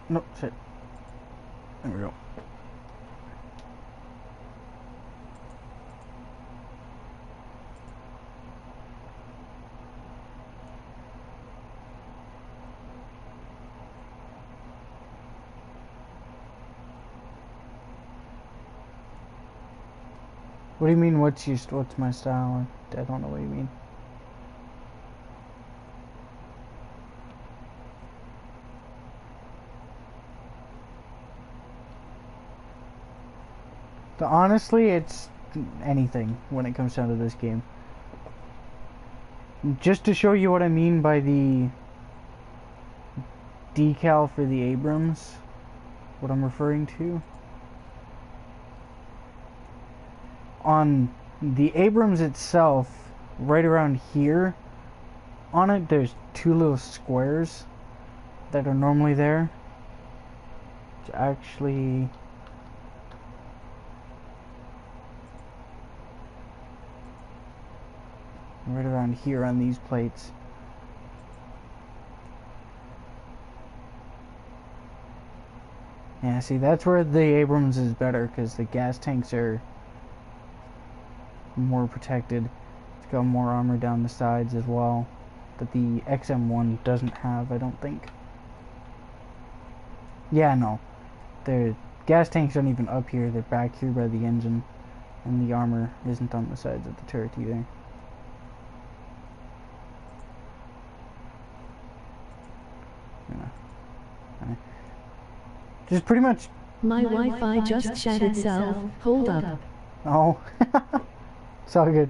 No, shit. There we go. What do you mean, what's my style? I don't know what you mean. But honestly, it's anything when it comes down to this game. Just to show you what I mean by the decal for the Abrams, what I'm referring to. On the Abrams itself, right around here, on it there's two little squares that are normally there. It's actually... right around here on these plates. Yeah, see, that's where the Abrams is better, because the gas tanks are more protected. It's got more armor down the sides as well, that the XM1 doesn't have, I don't think. Yeah, no. The gas tanks aren't even up here, they're back here by the engine, and the armor isn't on the sides of the turret either. Just pretty much... My Wi-Fi just shut itself. Hold up. Oh. It's all good.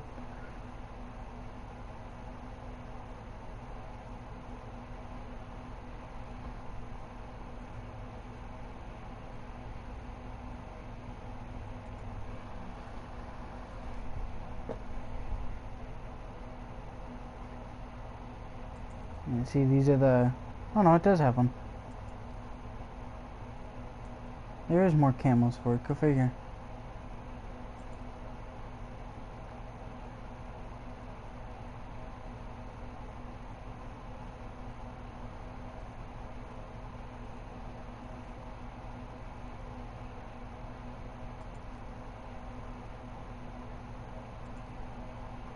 And see, these are the... Oh no, it does have one. There is more camos for it, go figure.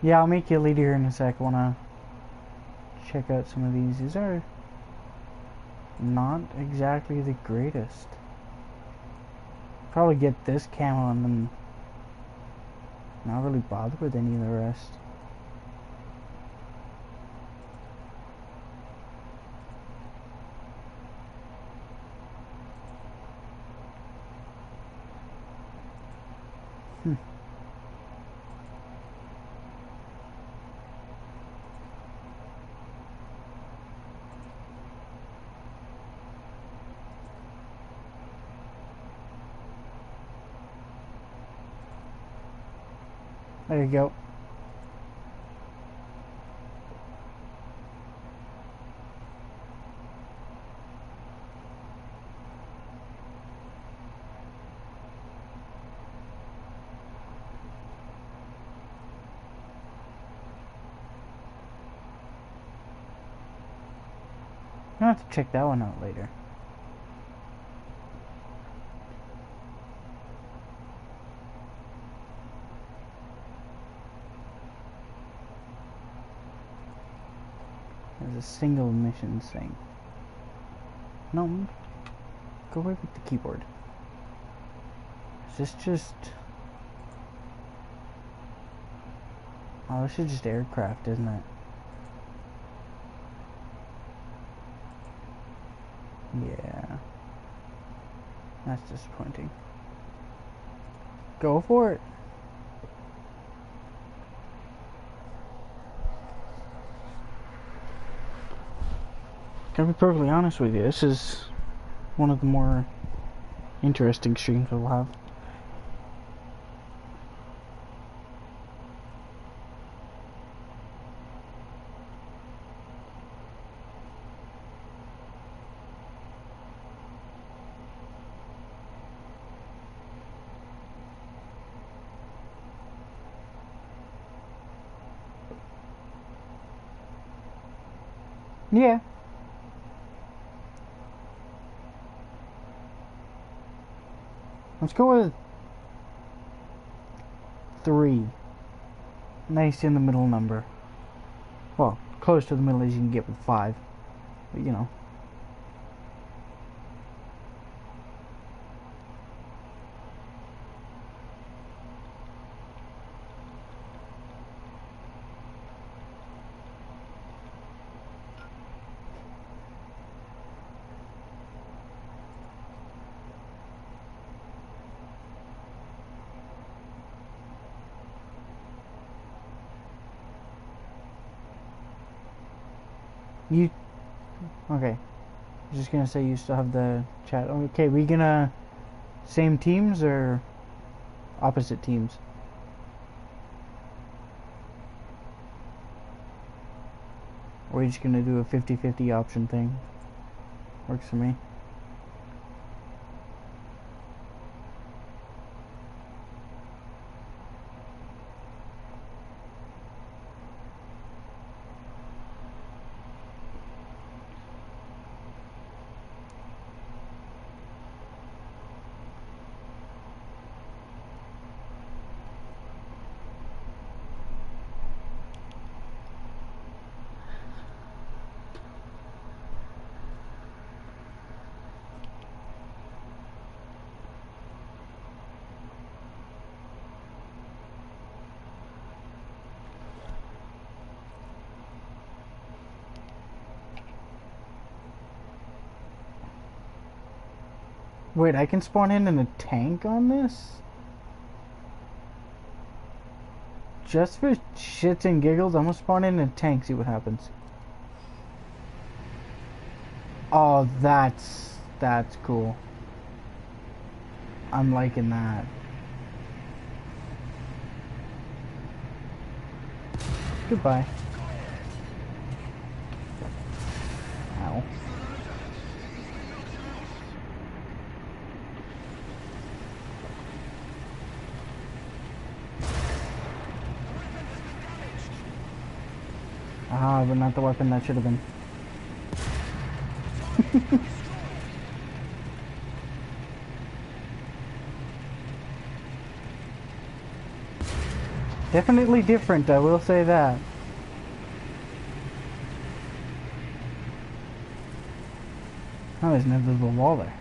Yeah, I'll make you a lead here in a sec. I wanna check out some of these. These are not exactly the greatest. Probably get this camo and then not really bother with any of the rest. Hmm. There you go. I'll have to check that one out later. There's a single mission thing. No, go away with the keyboard. Is this just... Oh, this is just aircraft, isn't it? Yeah. That's disappointing. Go for it. Gotta be perfectly honest with you, this is one of the more interesting streams we'll have. Yeah. Let's go with 3. Nice in the middle number. Well, close to the middle as you can get with 5. But you know. You... Okay. I was just gonna say you still have the chat. Okay, we gonna... Same teams or opposite teams? Or are we just gonna do a 50-50 option thing? Works for me. Wait, I can spawn in a tank on this? Just for shits and giggles, I'm gonna spawn in a tank, see what happens. Oh, that's cool. I'm liking that. Goodbye. Ow. Ah, but not the weapon that should have been. Definitely different, I will say that. Oh, there's an invisible wall there.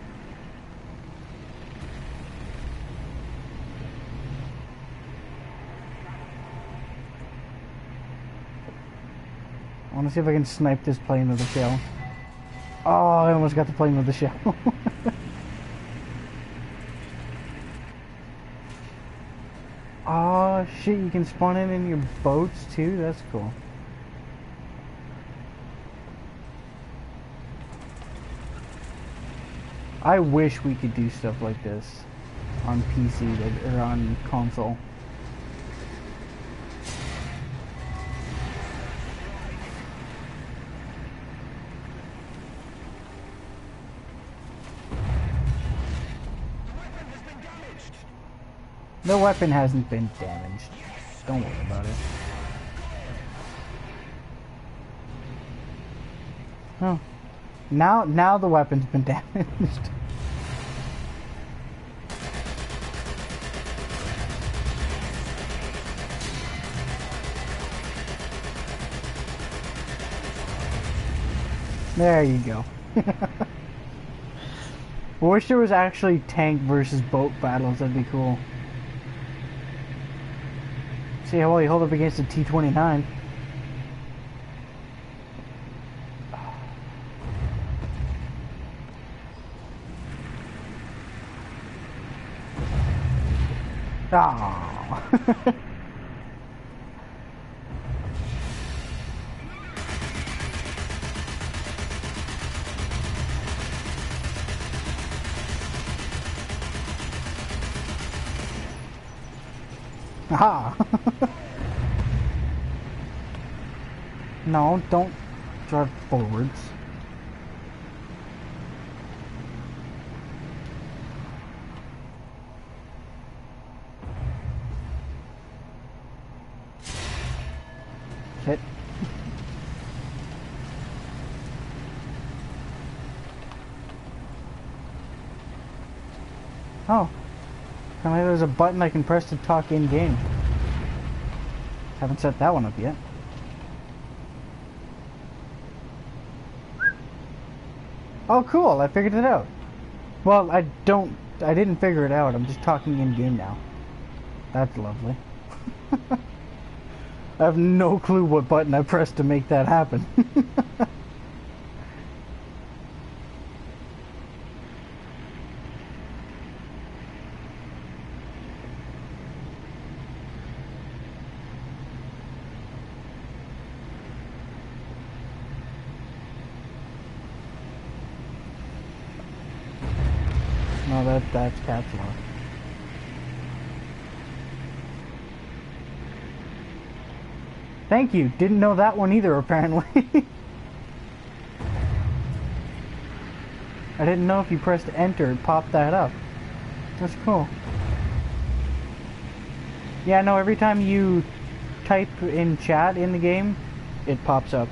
I want to see if I can snipe this plane with a shell. Oh, I almost got the plane with the shell. Oh shit, you can spawn it in your boats too? That's cool. I wish we could do stuff like this on PC or on console. The weapon hasn't been damaged. Don't worry about it. Oh. Now the weapon's been damaged. There you go. I wish there was actually tank versus boat battles. That'd be cool. See how well you hold up against a T-29. Ah. Aha! No, don't drive forwards. Shit. Oh. Apparently there's a button I can press to talk in-game. Haven't set that one up yet. Oh cool, I figured it out. Well, I didn't figure it out, I'm just talking in-game now. That's lovely. I have no clue what button I pressed to make that happen. No, that's caps lock. Thank you. Didn't know that one either, apparently. I didn't know if you pressed enter, it popped that up. That's cool. Yeah, no, every time you type in chat in the game, it pops up.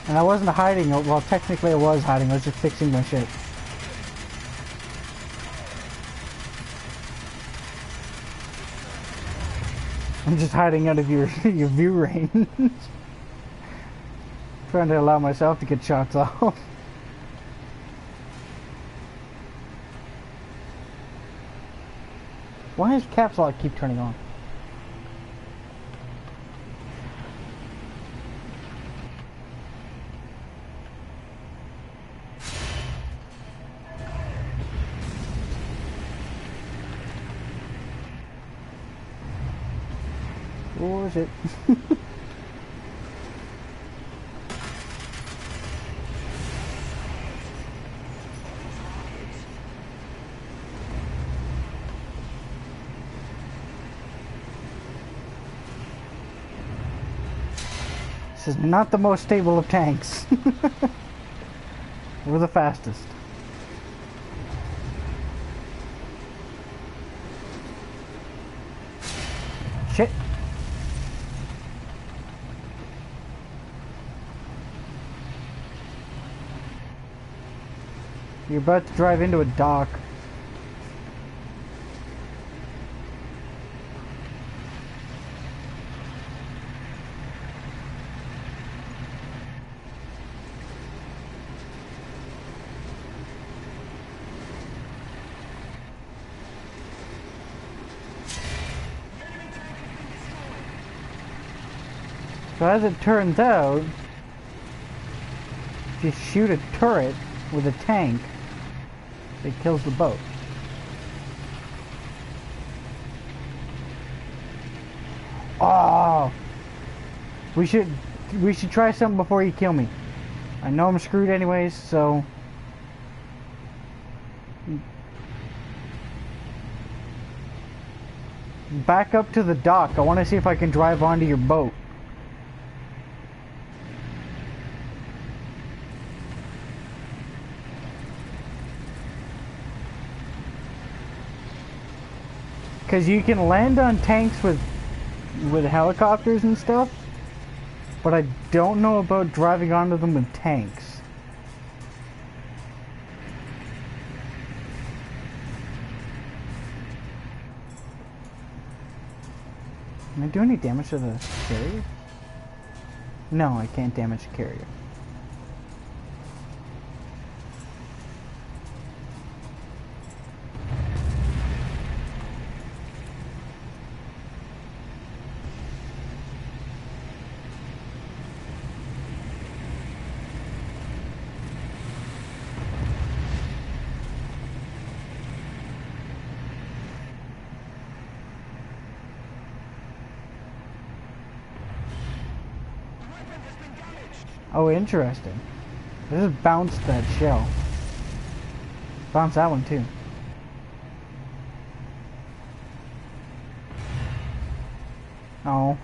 And I wasn't hiding, well technically I was hiding, I was just fixing my shit. I'm just hiding out of your view range. Trying to allow myself to get shots off. Why does caps lock keep turning on? Or is it? This is not the most stable of tanks. We're the fastest. Shit. You're about to drive into a dock. So as it turns out, if you shoot a turret with a tank, it kills the boat. Oh, we should try something before you kill me. I know I'm screwed anyways, so back up to the dock. I want to see if I can drive onto your boat. Because you can land on tanks with helicopters and stuff, but I don't know about driving onto them with tanks. Can I do any damage to the carrier? No, I can't damage the carrier. Oh, interesting. I just bounced that shell. Bounce that one too. Oh.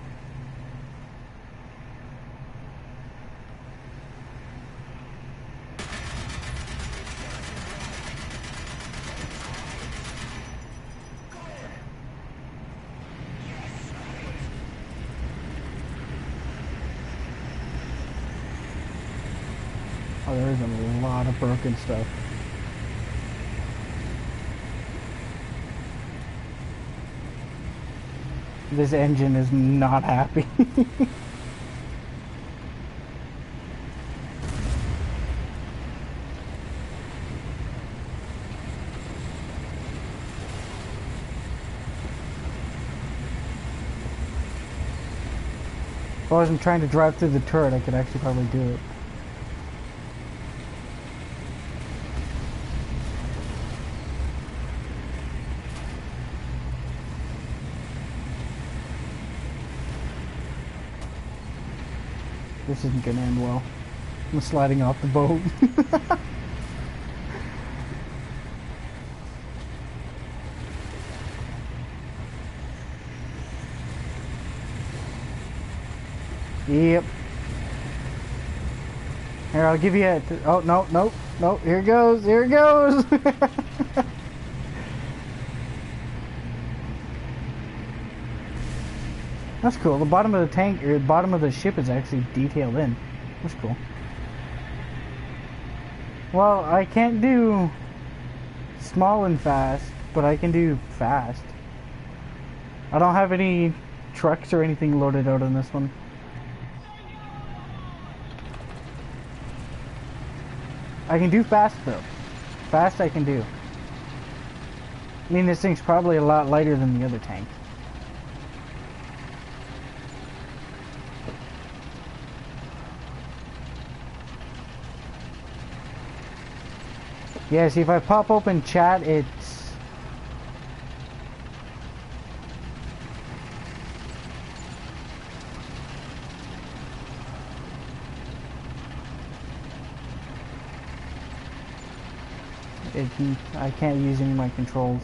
Oh, there's a lot of broken stuff. This engine is not happy. If I wasn't trying to drive through the turret, I could actually probably do it. This isn't gonna end well. I'm sliding off the boat. Yep. Here, I'll give you a... Oh, no, no, no. Here it goes. Here it goes. That's cool. The bottom of the tank, or the bottom of the ship is actually detailed in. That's cool. Well, I can't do small and fast, but I can do fast. I don't have any trucks or anything loaded out on this one. I can do fast though. Fast I can do. I mean, this thing's probably a lot lighter than the other tank. Yeah, see, if I pop open chat, it's... I can't use any of my controls.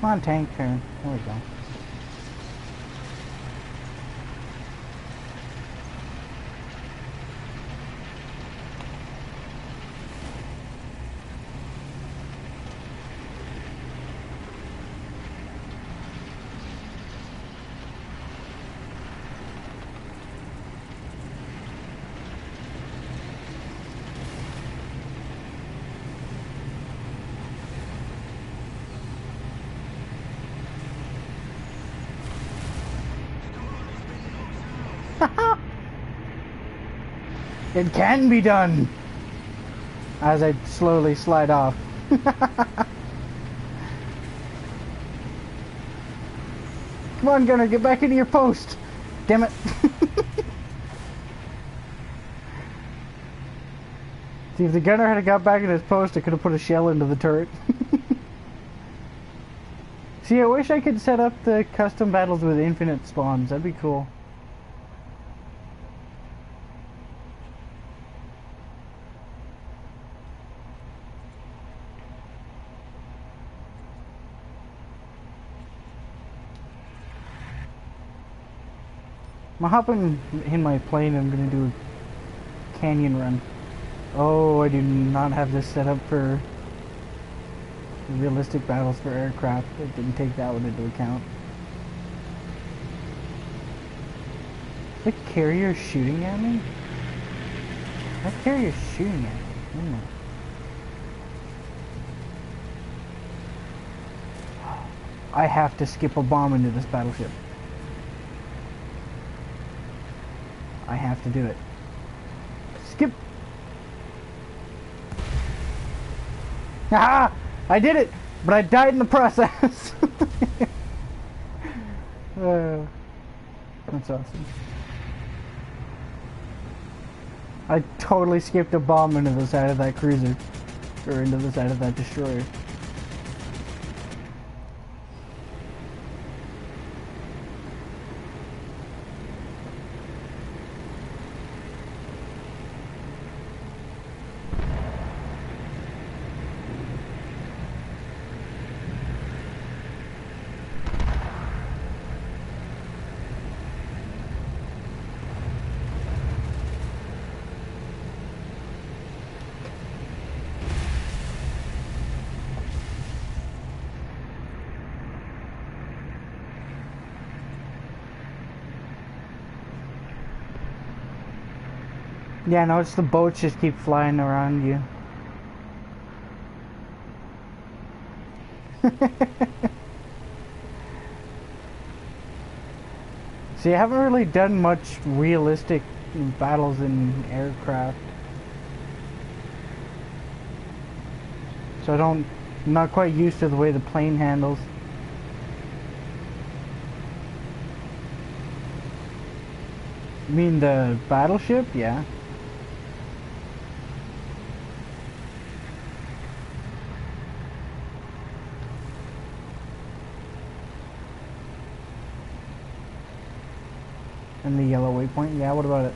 Come on, tank turn. There we go. It can be done! As I slowly slide off. Come on, Gunner, get back into your post! Damn it. See, if the gunner had got back in his post, I could have put a shell into the turret. See, I wish I could set up the custom battles with infinite spawns. That'd be cool. I'm hopping in my plane and I'm gonna do a canyon run. Oh, I do not have this set up for realistic battles for aircraft. I didn't take that one into account. Is the carrier shooting at me? That carrier's shooting at me. Ooh. I have to skip a bomb into this battleship. I have to do it. Skip! Ah! I did it! But I died in the process! That's awesome. I totally skipped a bomb into the side of that cruiser. Or into the side of that destroyer. Yeah, no, it's the boats just keep flying around you. See, I haven't really done much realistic battles in aircraft. So I'm not quite used to the way the plane handles. You mean the battleship? Yeah. And the yellow waypoint? Yeah, what about it?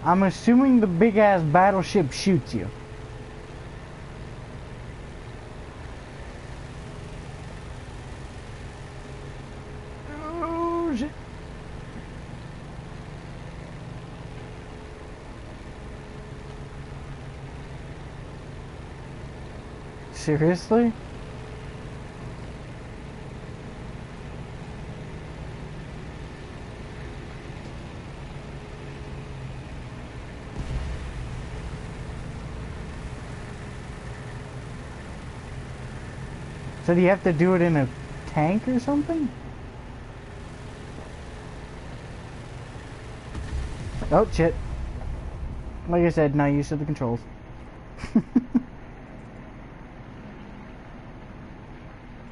I'm assuming the big ass battleship shoots you. Oh shit. Seriously? So do you have to do it in a tank or something? Oh shit. Like I said, not used to the controls.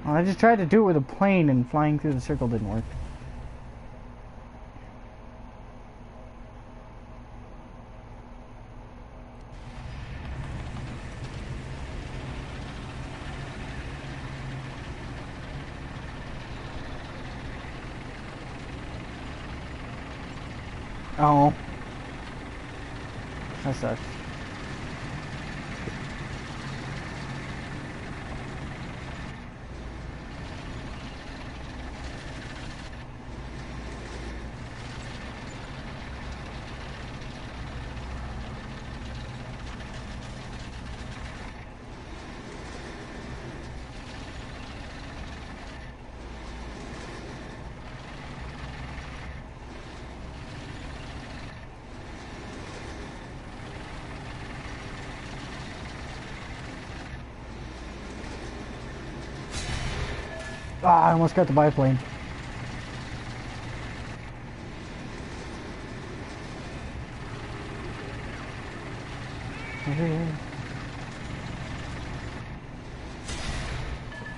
Well, I just tried to do it with a plane and flying through the circle didn't work. Oh. That sucks. Ah, I almost got the biplane.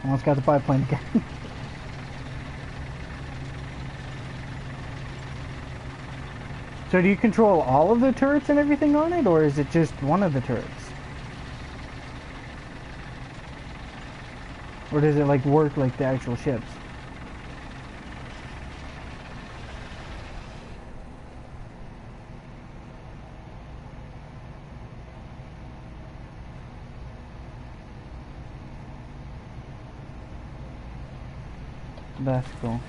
Almost got the biplane again. So do you control all of the turrets and everything on it, or is it just one of the turrets? Or does it like work like the actual ships? That's cool.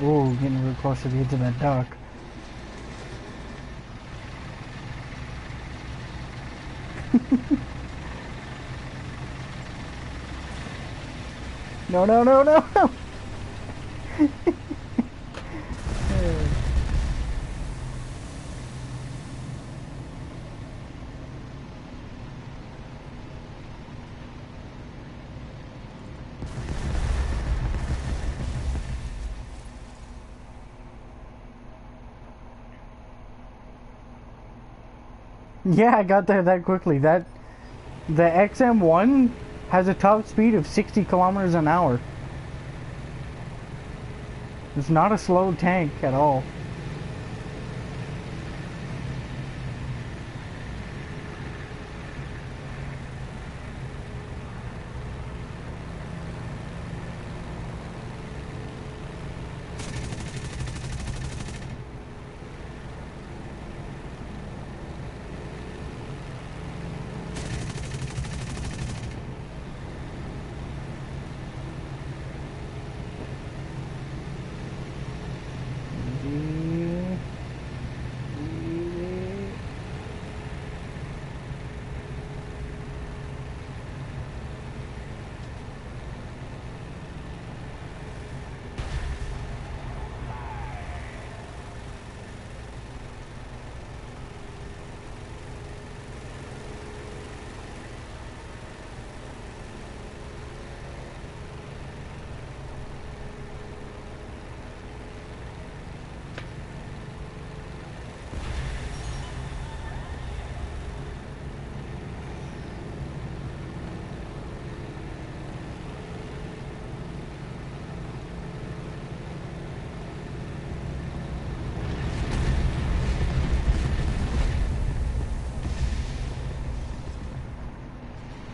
Ooh, getting real close to the edge of that dock. No, no, no, no, no! Yeah, I got there that quickly. The XM1 has a top speed of 60 kilometers an hour. It's not a slow tank at all.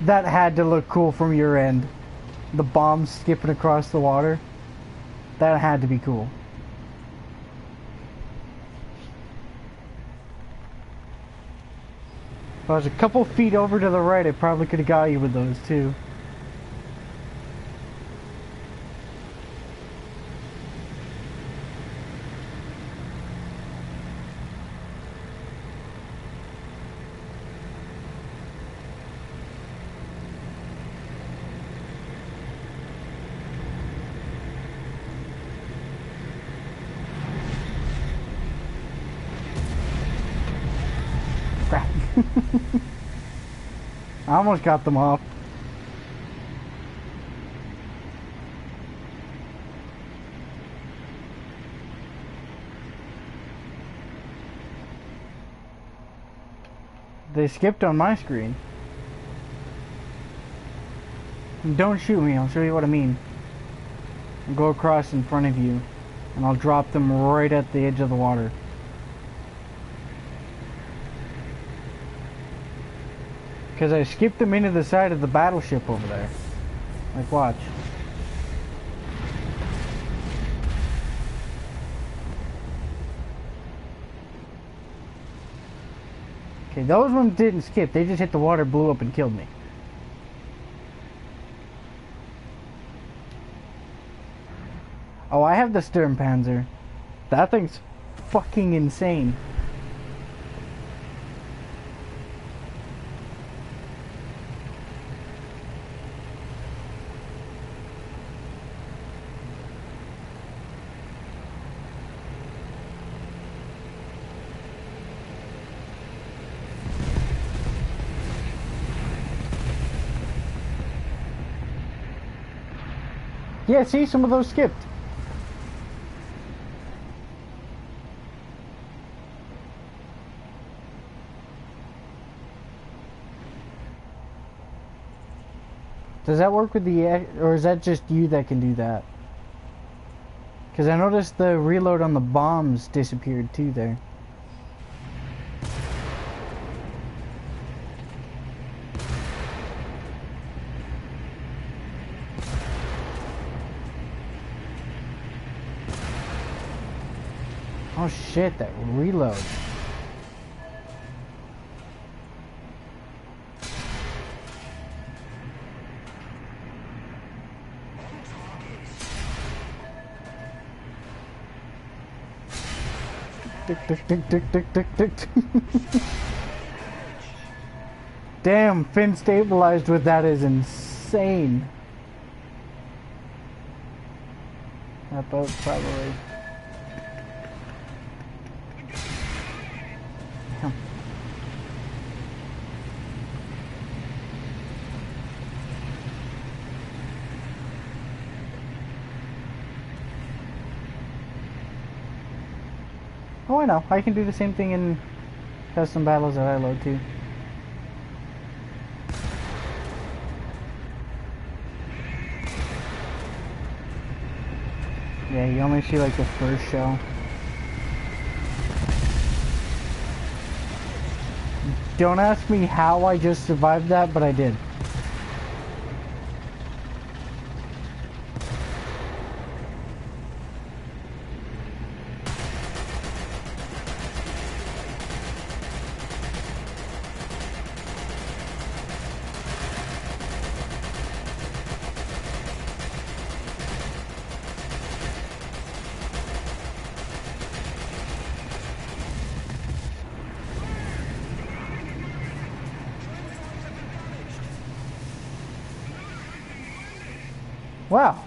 That had to look cool from your end. The bombs skipping across the water. That had to be cool. If I was a couple feet over to the right, I probably could have got you with those too. Crap. I almost got them off. They skipped on my screen. Don't shoot me, I'll show you what I mean. I'll go across in front of you, and I'll drop them right at the edge of the water. Because I skipped them into the side of the battleship over there. Like, watch. Okay, those ones didn't skip. They just hit the water, blew up, and killed me. Oh, I have the Sturmpanzer. That thing's fucking insane. Yeah, see, some of those skipped. Does that work with the, or is that just you that can do that? Because I noticed the reload on the bombs disappeared too there. Oh shit, that reload. Tick, tick, tick, tick, tick, tick, tick. Damn, Finn stabilized with that is insane. That boat probably. Oh, I know. I can do the same thing in custom battles that I load too. Yeah, you only see like the first shell. Don't ask me how I just survived that, but I did. Wow.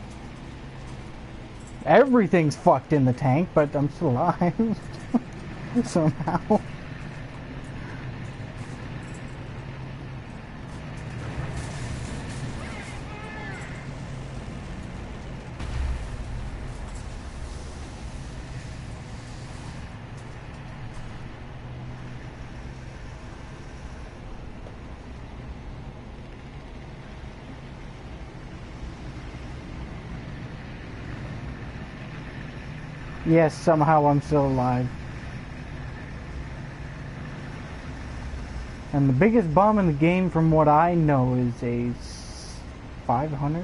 Everything's fucked in the tank, but I'm still alive. Somehow. Yes, somehow I'm still alive. And the biggest bomb in the game, from what I know, is a 500.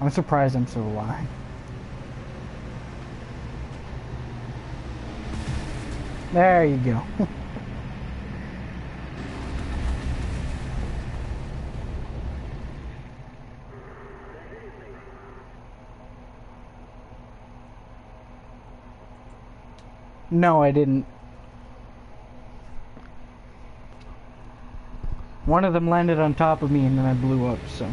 I'm surprised I'm still alive. There you go. No, I didn't. One of them landed on top of me and then I blew up, so.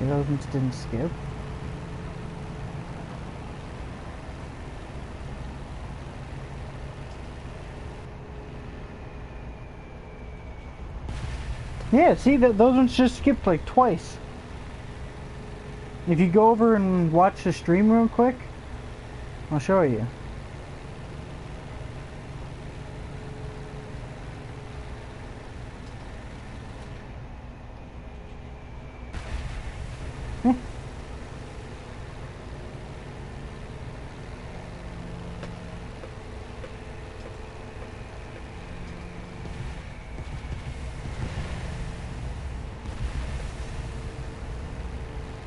Those ones didn't skip. Yeah, see, those ones just skipped like twice. If you go over and watch the stream real quick, I'll show you.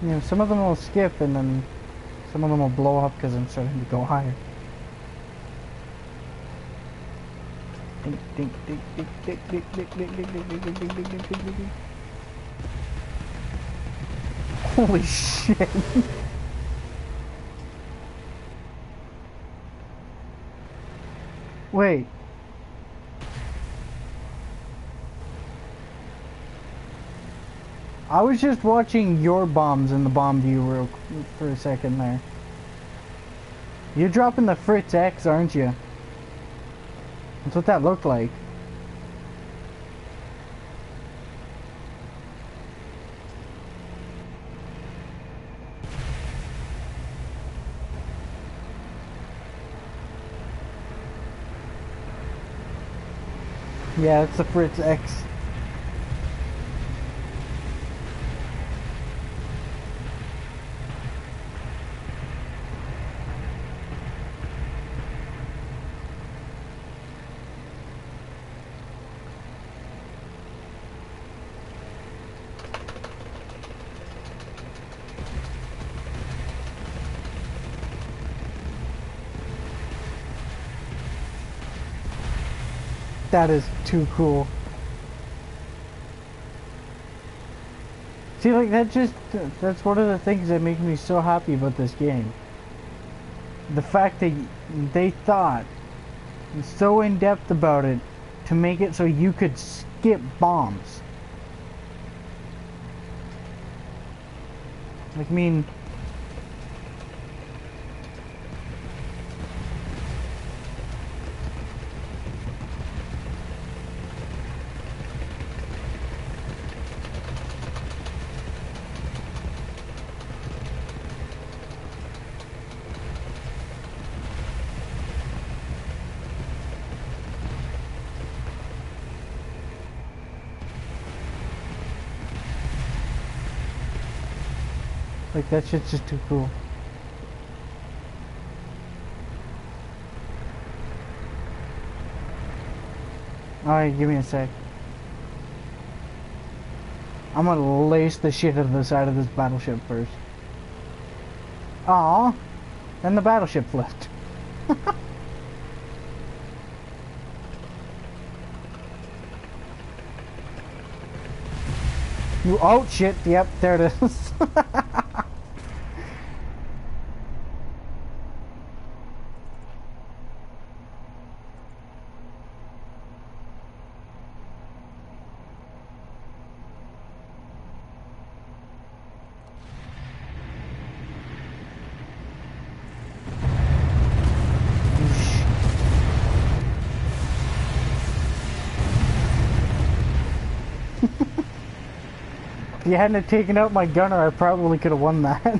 You know, some of them will skip and then some of them will blow up because I'm starting to go higher. Dink, dink, dink, dink, dink, dink, dink, dink, dink, dink, dink, dink, dink, dink, dink, dink. Holy shit. Wait. I was just watching your bombs in the bomb view for a second there. You're dropping the Fritz X, aren't you? That's what that looked like. Yeah, it's the Fritz X. That is too cool. See, like, that's one of the things that make me so happy about this game. The fact that they thought so in depth about it to make it so you could skip bombs. Like, I mean, like, that shit's just too cool. Alright, give me a sec. I'm gonna lace the shit out of the side of this battleship first. Aw, then the battleship flipped. Oh shit, yep, there it is. If you hadn't taken out my gunner, I probably could have won that.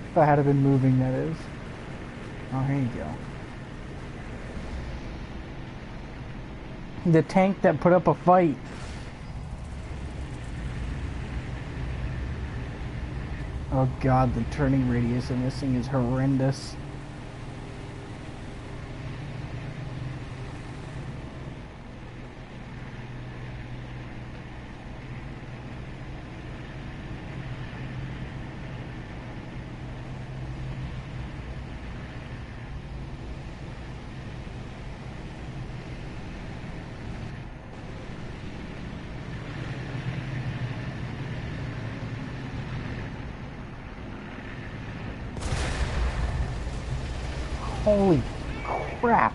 If I had been moving, that is. Oh, here you go. The tank that put up a fight. Oh god, the turning radius in this thing is horrendous. Holy crap.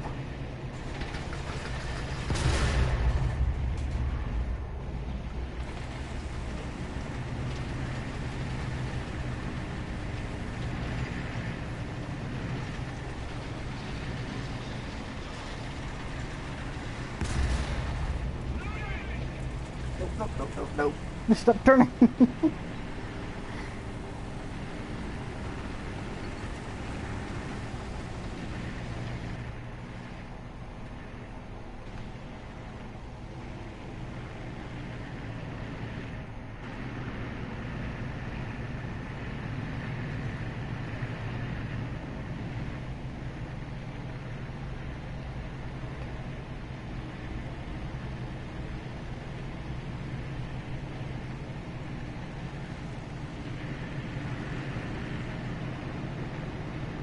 No. Stop turning.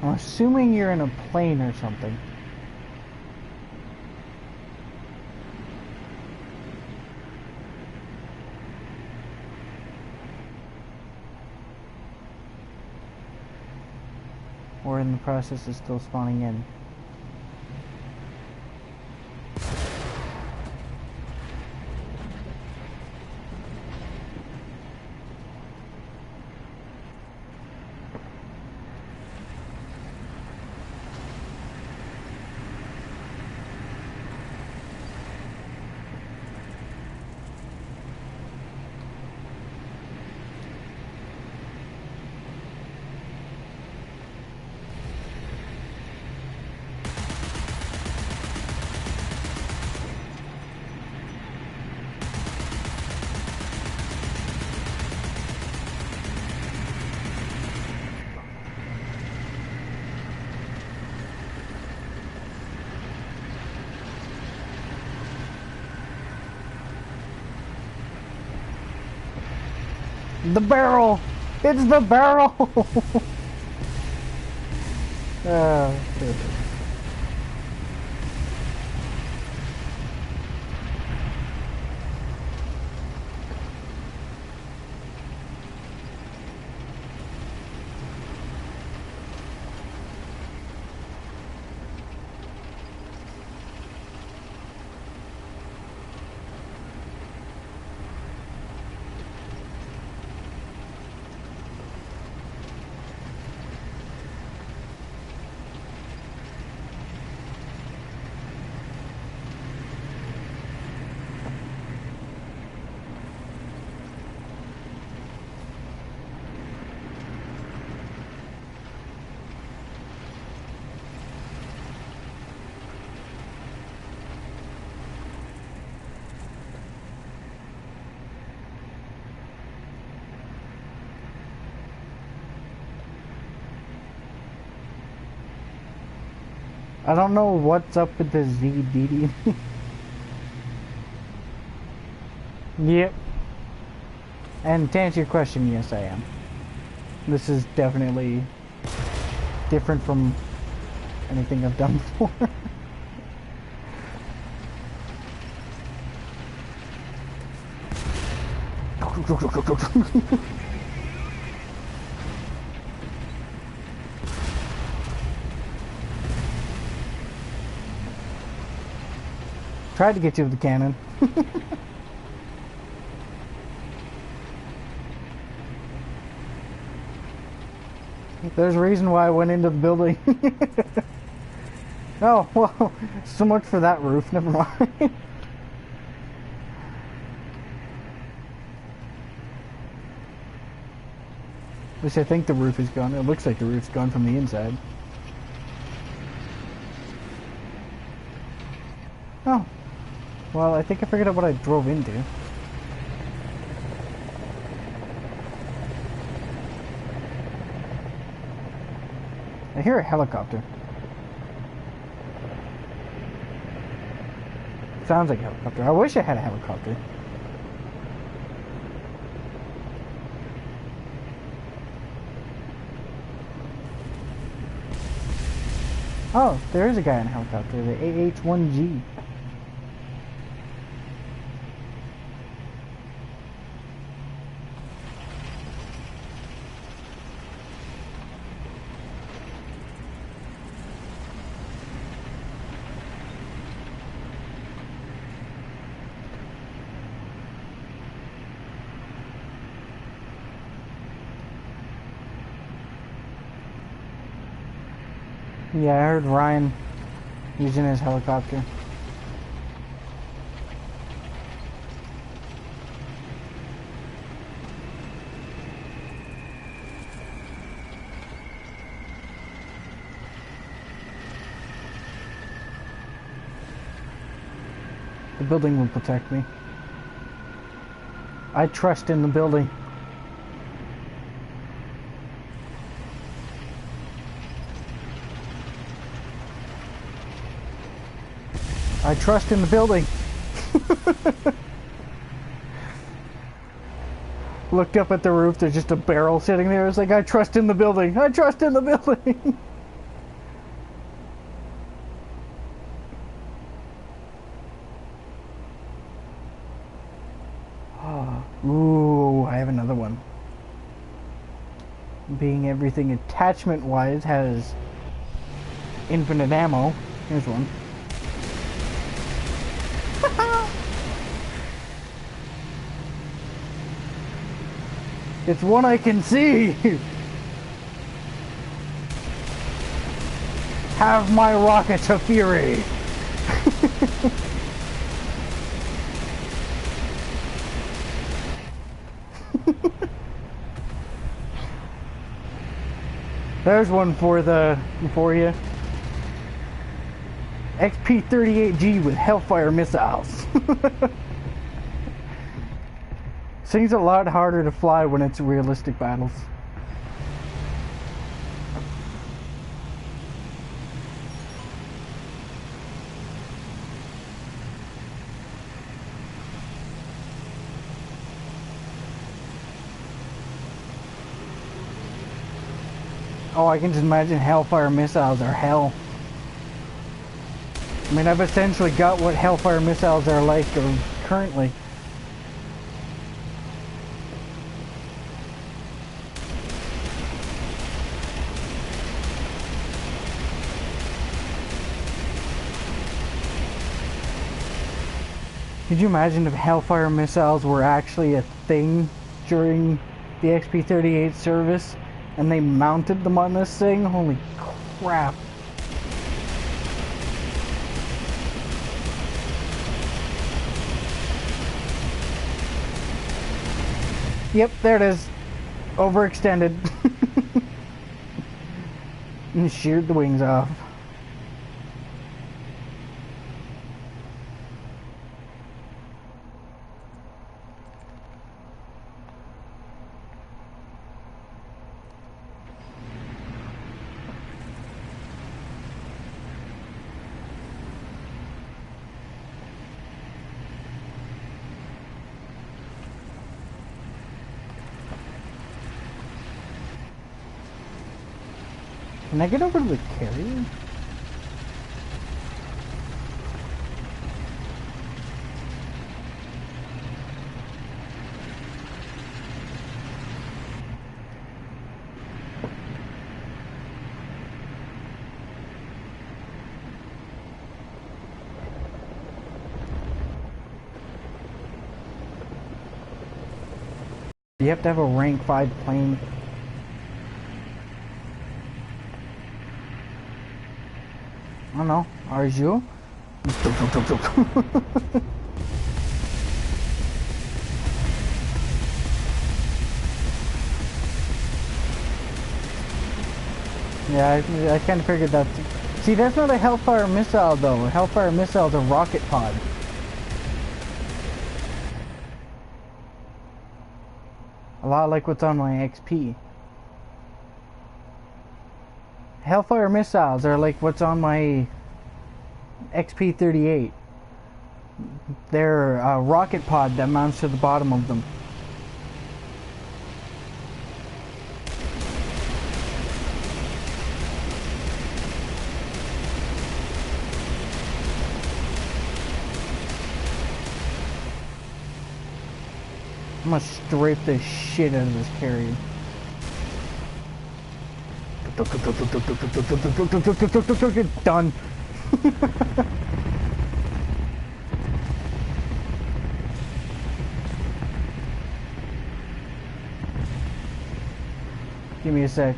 I'm assuming you're in a plane or something. Or in the process of still spawning in. The barrel! It's the barrel! Shit. I don't know what's up with the ZDD. Yep. And to answer your question, yes I am. This is definitely different from anything I've done before. Tried to get you with the cannon. There's a reason why I went into the building. Oh, well, so much for that roof, never mind. At least I think the roof is gone. It looks like the roof's gone from the inside. Oh. Well, I think I figured out what I drove into. I hear a helicopter. Sounds like a helicopter. I wish I had a helicopter. Oh, there is a guy in a helicopter. The AH-1G. Yeah, I heard Ryan using his helicopter. The building will protect me. I trust in the building. I trust in the building. Looked up at the roof, there's just a barrel sitting there. It's like, I trust in the building. I trust in the building. being everything attachment-wise has infinite ammo. Here's one. It's one I can see! Have my rockets of fury! There's one for you. XP-38G with Hellfire missiles. This thing's a lot harder to fly when it's realistic battles. Oh, I can just imagine Hellfire missiles are hell. I mean, I've essentially got what Hellfire missiles are like currently. Could you imagine if Hellfire missiles were actually a thing during the XP-38 service and they mounted them on this thing? Holy crap. Yep, there it is. Overextended. And sheared the wings off. Can I get over to the carrier? You have to have a rank 5 plane. I don't know. Are you? Yeah, I kind of figured that. See, that's not a Hellfire missile though. A Hellfire missile is a rocket pod. A lot like what's on my XP. Hellfire missiles are like what's on my XP-38. They're a rocket pod that mounts to the bottom of them. I'm gonna strafe the shit out of this carrier. Done. Give me a sec.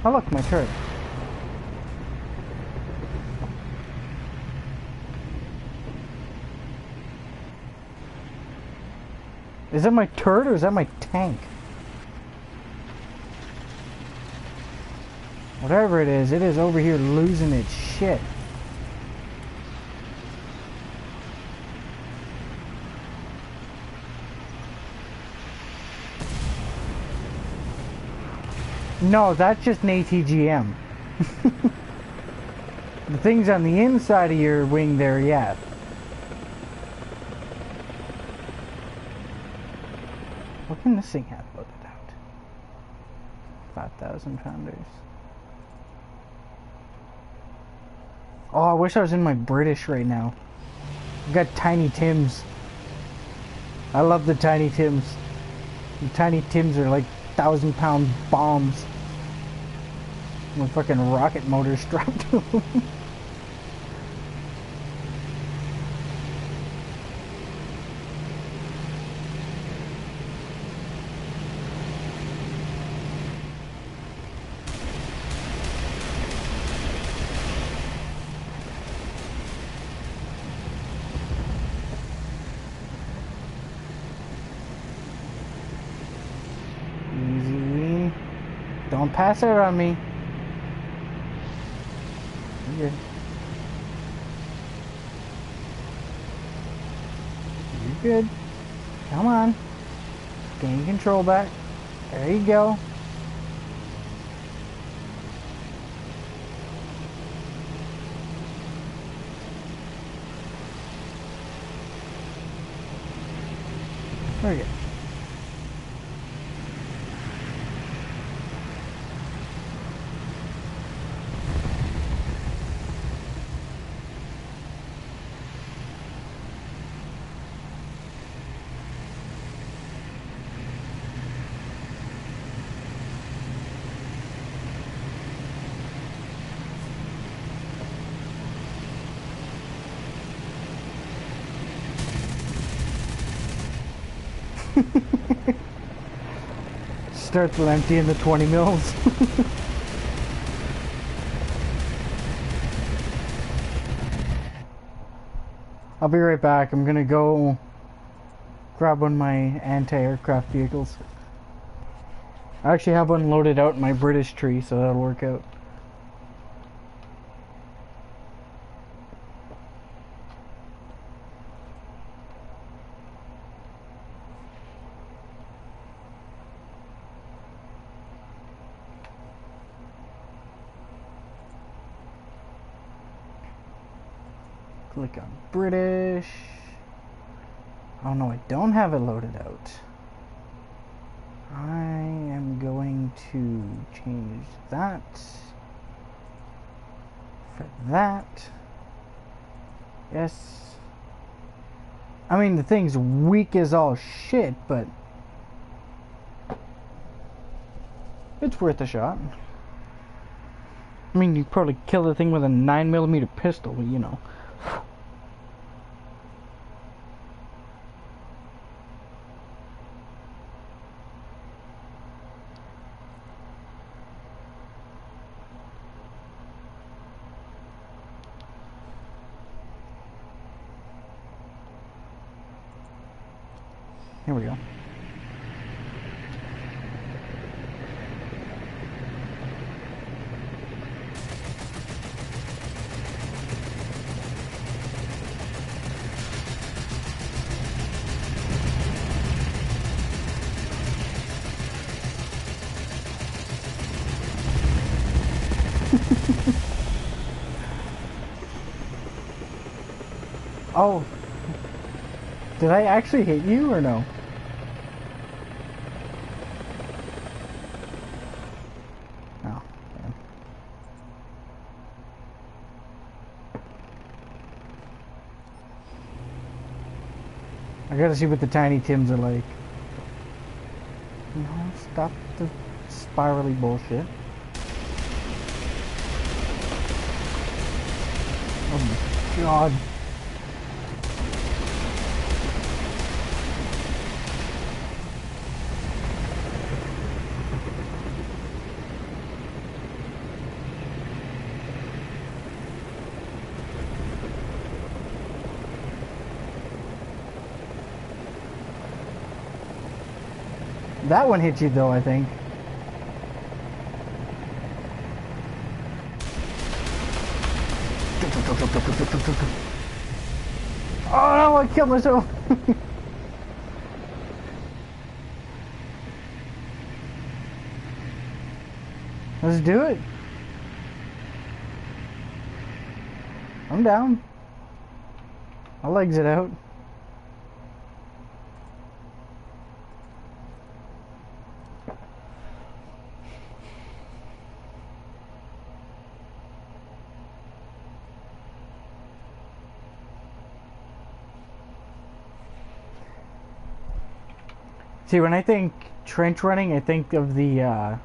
Oh look, my turret. Is that my turret or is that my tank? Whatever it is over here losing its shit. No, that's just an ATGM. The things on the inside of your wing there, yeah. What can this thing have loaded out? 5,000 pounders. Oh, I wish I was in my British right now. I got Tiny Tims. I love the Tiny Tims. The Tiny Tims are like 1,000-pound bombs with fucking rocket motors strapped to them. Easy. Don't pass out on me. You're good. You're good. Come on. Gain control back. There you go. Very good. Starts with emptying the 20 mils. I'll be right back. I'm gonna go grab one of my anti-aircraft vehicles. I actually have one loaded out in my British tree, so that'll work out. Click on British. Oh no, I don't have it loaded out. I am going to change that for that. Yes. I mean, the thing's weak as all shit, but it's worth a shot. I mean, you probably kill the thing with a 9mm pistol, but you know. Here we go. Oh, did I actually hit you or no? Oh, man. I gotta see what the Tiny Tims are like. No, stop the spirally bullshit. Oh my god. That one hit you though, I think. Oh no, I killed myself. Let's do it. I'm down. I'll exit out. See, when I think trench running, I think of the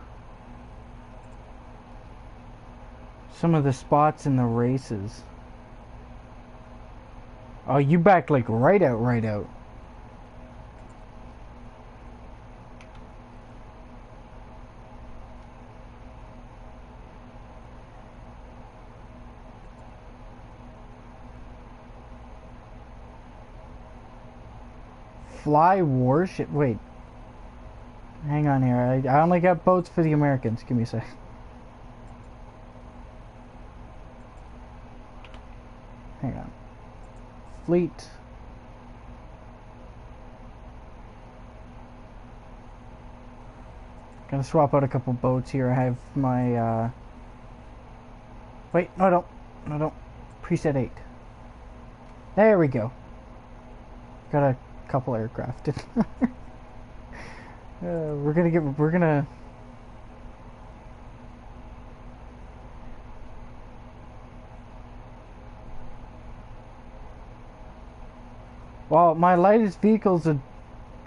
some of the spots in the races. Oh, you backed like right out, right out. Fly warship. Wait. Hang on here. I only got boats for the Americans. Give me a sec. Hang on. Fleet. Gonna swap out a couple boats here. I have my, wait, no, I don't. No, I don't. Preset 8. There we go. Got a couple aircraft. We're gonna... Well, my lightest vehicles are...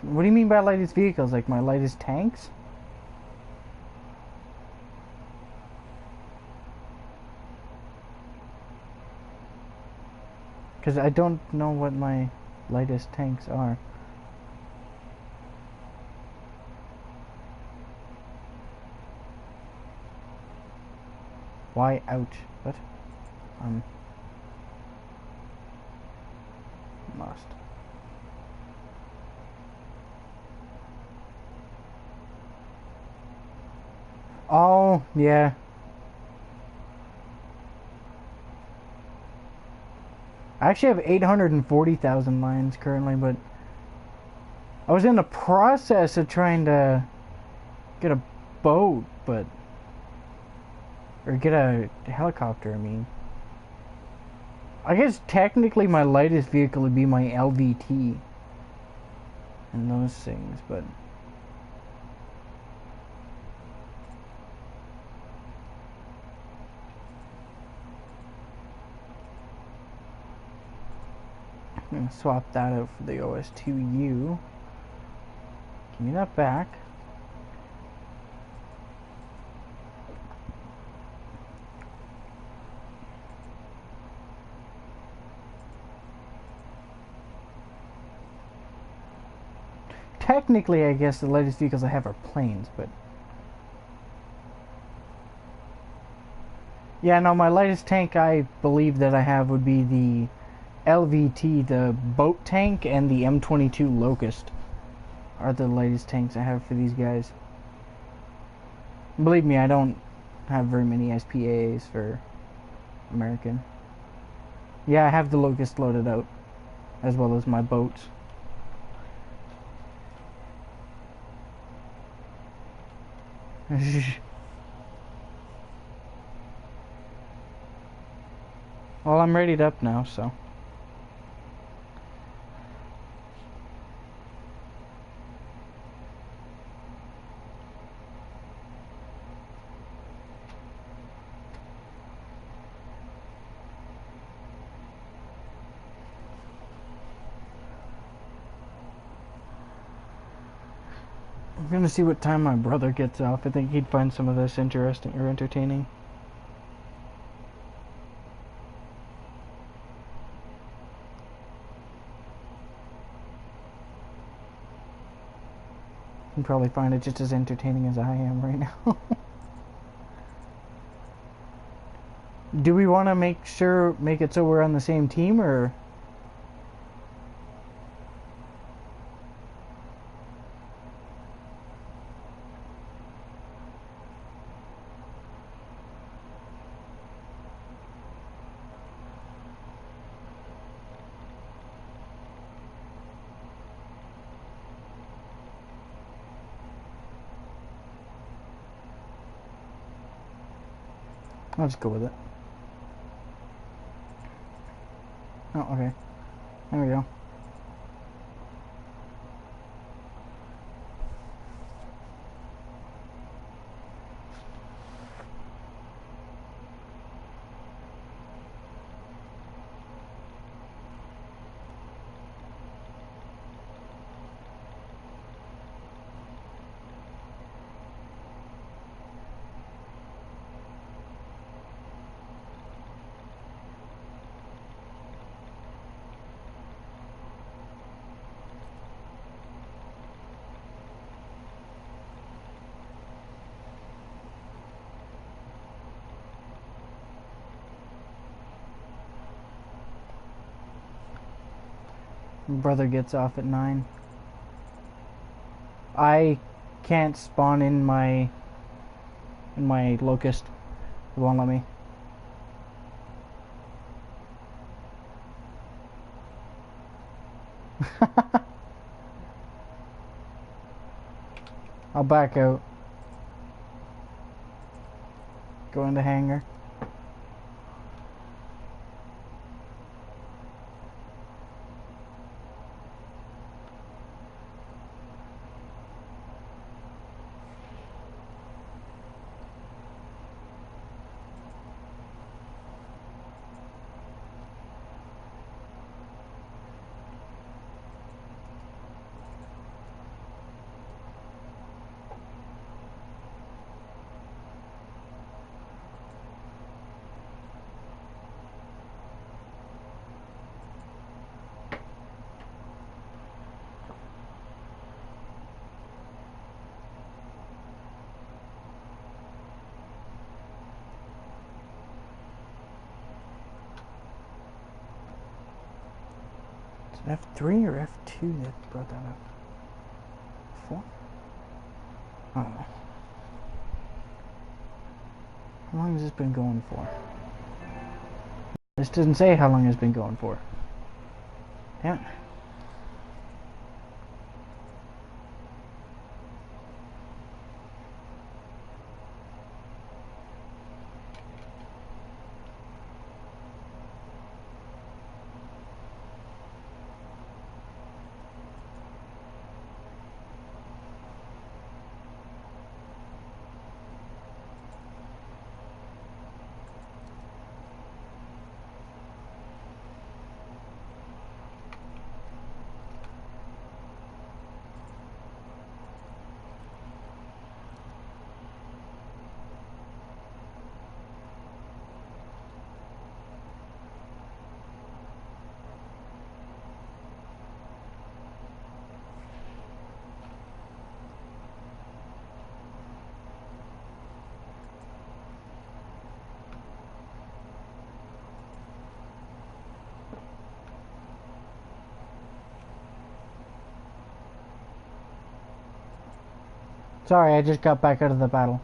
What do you mean by lightest vehicles? Like my lightest tanks? Because I don't know what my lightest tanks are. Why? Ouch. What? I'm lost. Oh, yeah. I actually have 840,000 lines currently, but I was in the process of trying to get a boat, but... Or get a helicopter, I mean. I guess technically my lightest vehicle would be my LVT. And those things, but... I'm gonna swap that out for the OS2U. Give me that back. Technically, I guess the latest vehicles I have are planes, but... Yeah, no, my lightest tank I believe that I have would be the LVT, the boat tank, and the M22 Locust are the latest tanks I have for these guys. Believe me, I don't have very many SPAs for American. Yeah, I have the Locust loaded out, as well as my boats. Well, I'm readied up now, so... I'm gonna see what time my brother gets off. I think he'd find some of this interesting or entertaining. He'd probably find it just as entertaining as I am right now. Do we want to make it so we're on the same team, or... I'll just go with it. Oh, okay. There we go. My brother gets off at 9. I can't spawn in my locust. It won't let me. I'll back out. Go in the hangar. F3 or F2 that brought that up? 4? I don't know. How long has this been going for? This doesn't say how long it's been going for. Damn it. Sorry, I just got back out of the battle.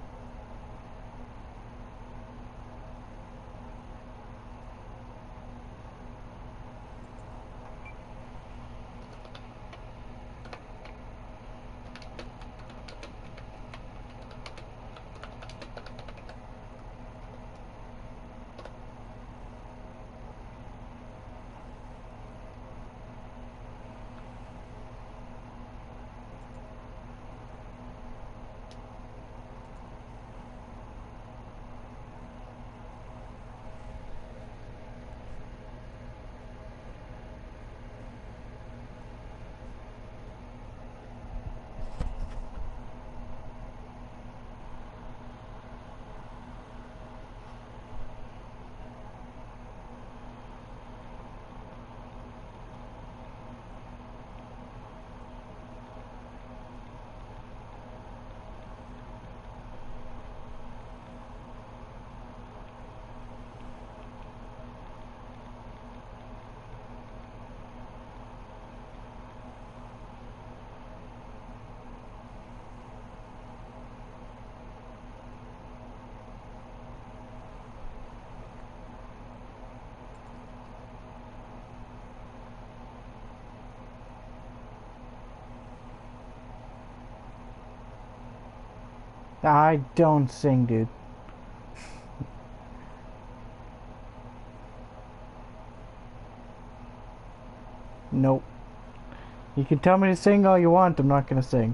I don't sing, dude. Nope. You can tell me to sing all you want, I'm not gonna sing.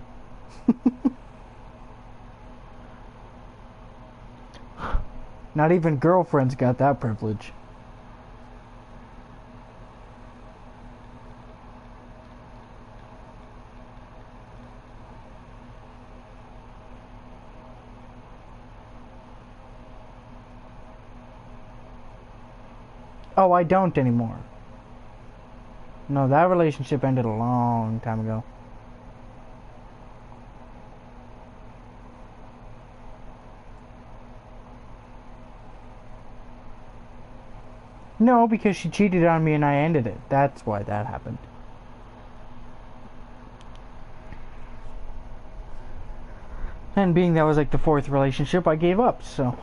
Not even girlfriends got that privilege. Oh, I don't anymore. No, that relationship ended a long time ago. No, because she cheated on me and I ended it. That's why that happened. And being that was like the fourth relationship, I gave up, so.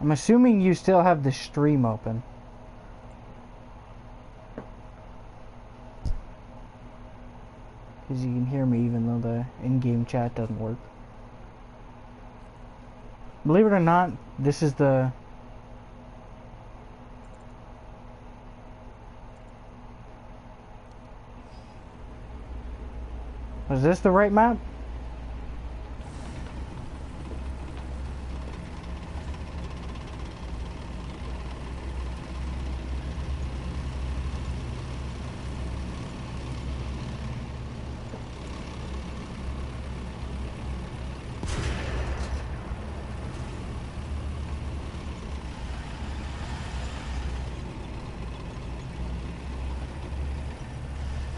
I'm assuming you still have the stream open. Because you can hear me even though the in-game chat doesn't work. Believe it or not, this is the... Was this the right map?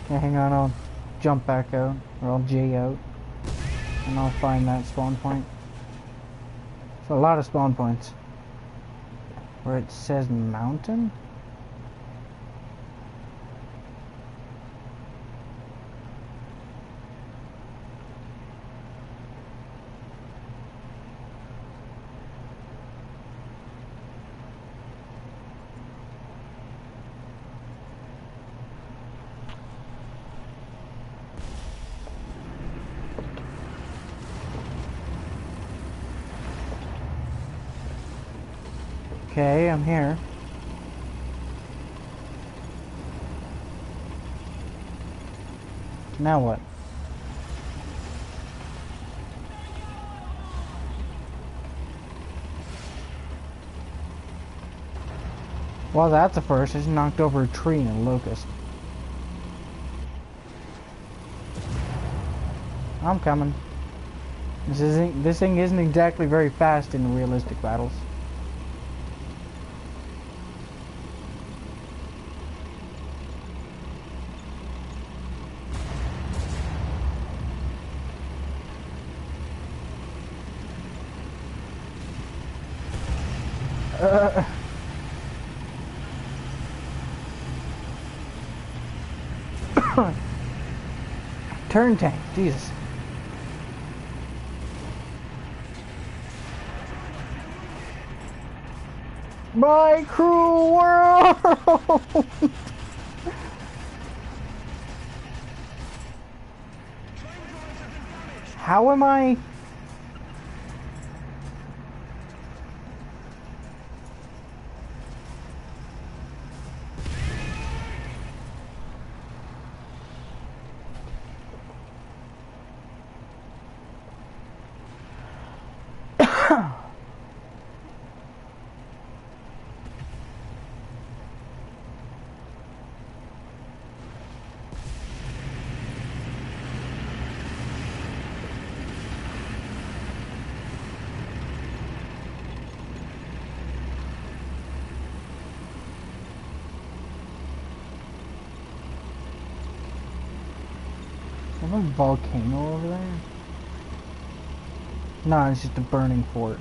Yeah, hang on, I'll jump back out, or I'll J out, and I'll find that spawn point. It's a lot of spawn points. Where it says mountain? Okay, I'm here. Now what? Well, that's a first. I just knocked over a tree and a locust. I'm coming. This thing isn't exactly very fast in realistic battles. Turn tank, Jesus. My cruel world! How am I? Is there a volcano over there? No, it's just a burning fort.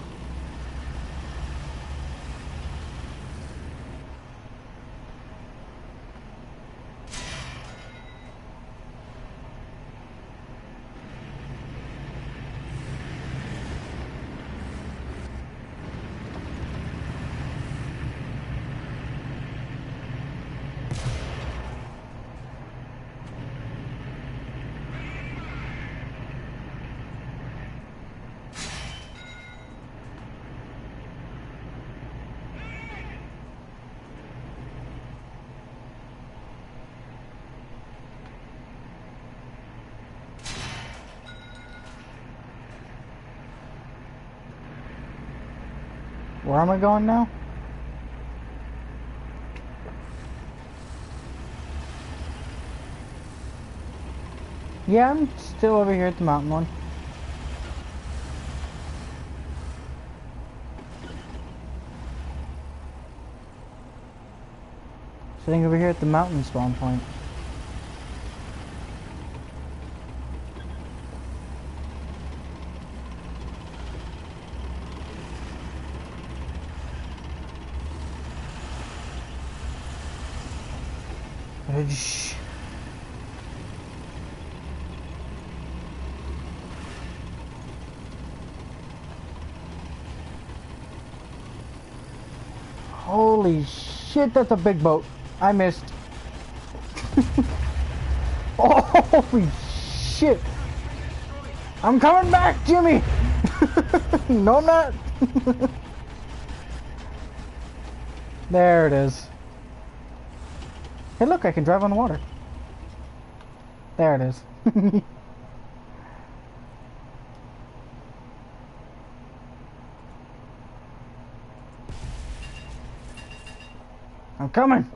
Where am I going now? Yeah, I'm still over here at the mountain one. Sitting over here at the mountain spawn point. Shh. Holy shit, that's a big boat. I missed. Oh, holy shit. I'm coming back, Jimmy. No, I'm not. There it is. Hey, look, I can drive on the water. There it is. I'm coming.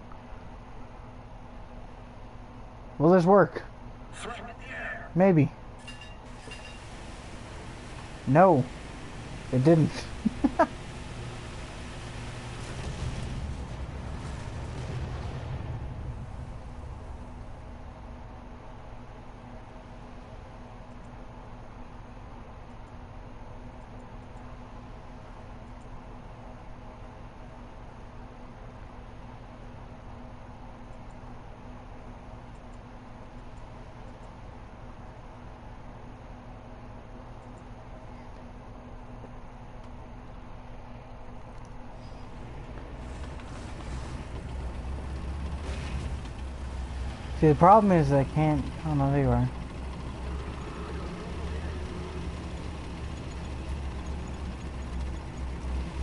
Will this work? Maybe. No, it didn't. See, the problem is I can't... Oh, no, there you are.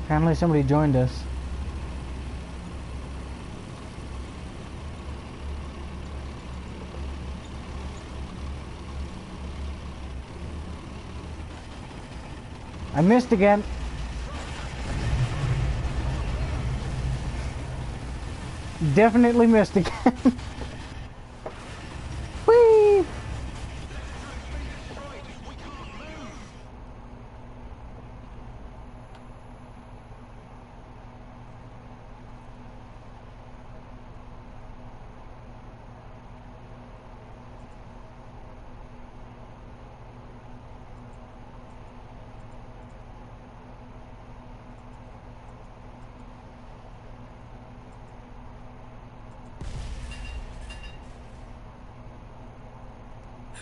Apparently somebody joined us. I missed again. Definitely missed again. Whee!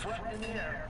Threat in the air.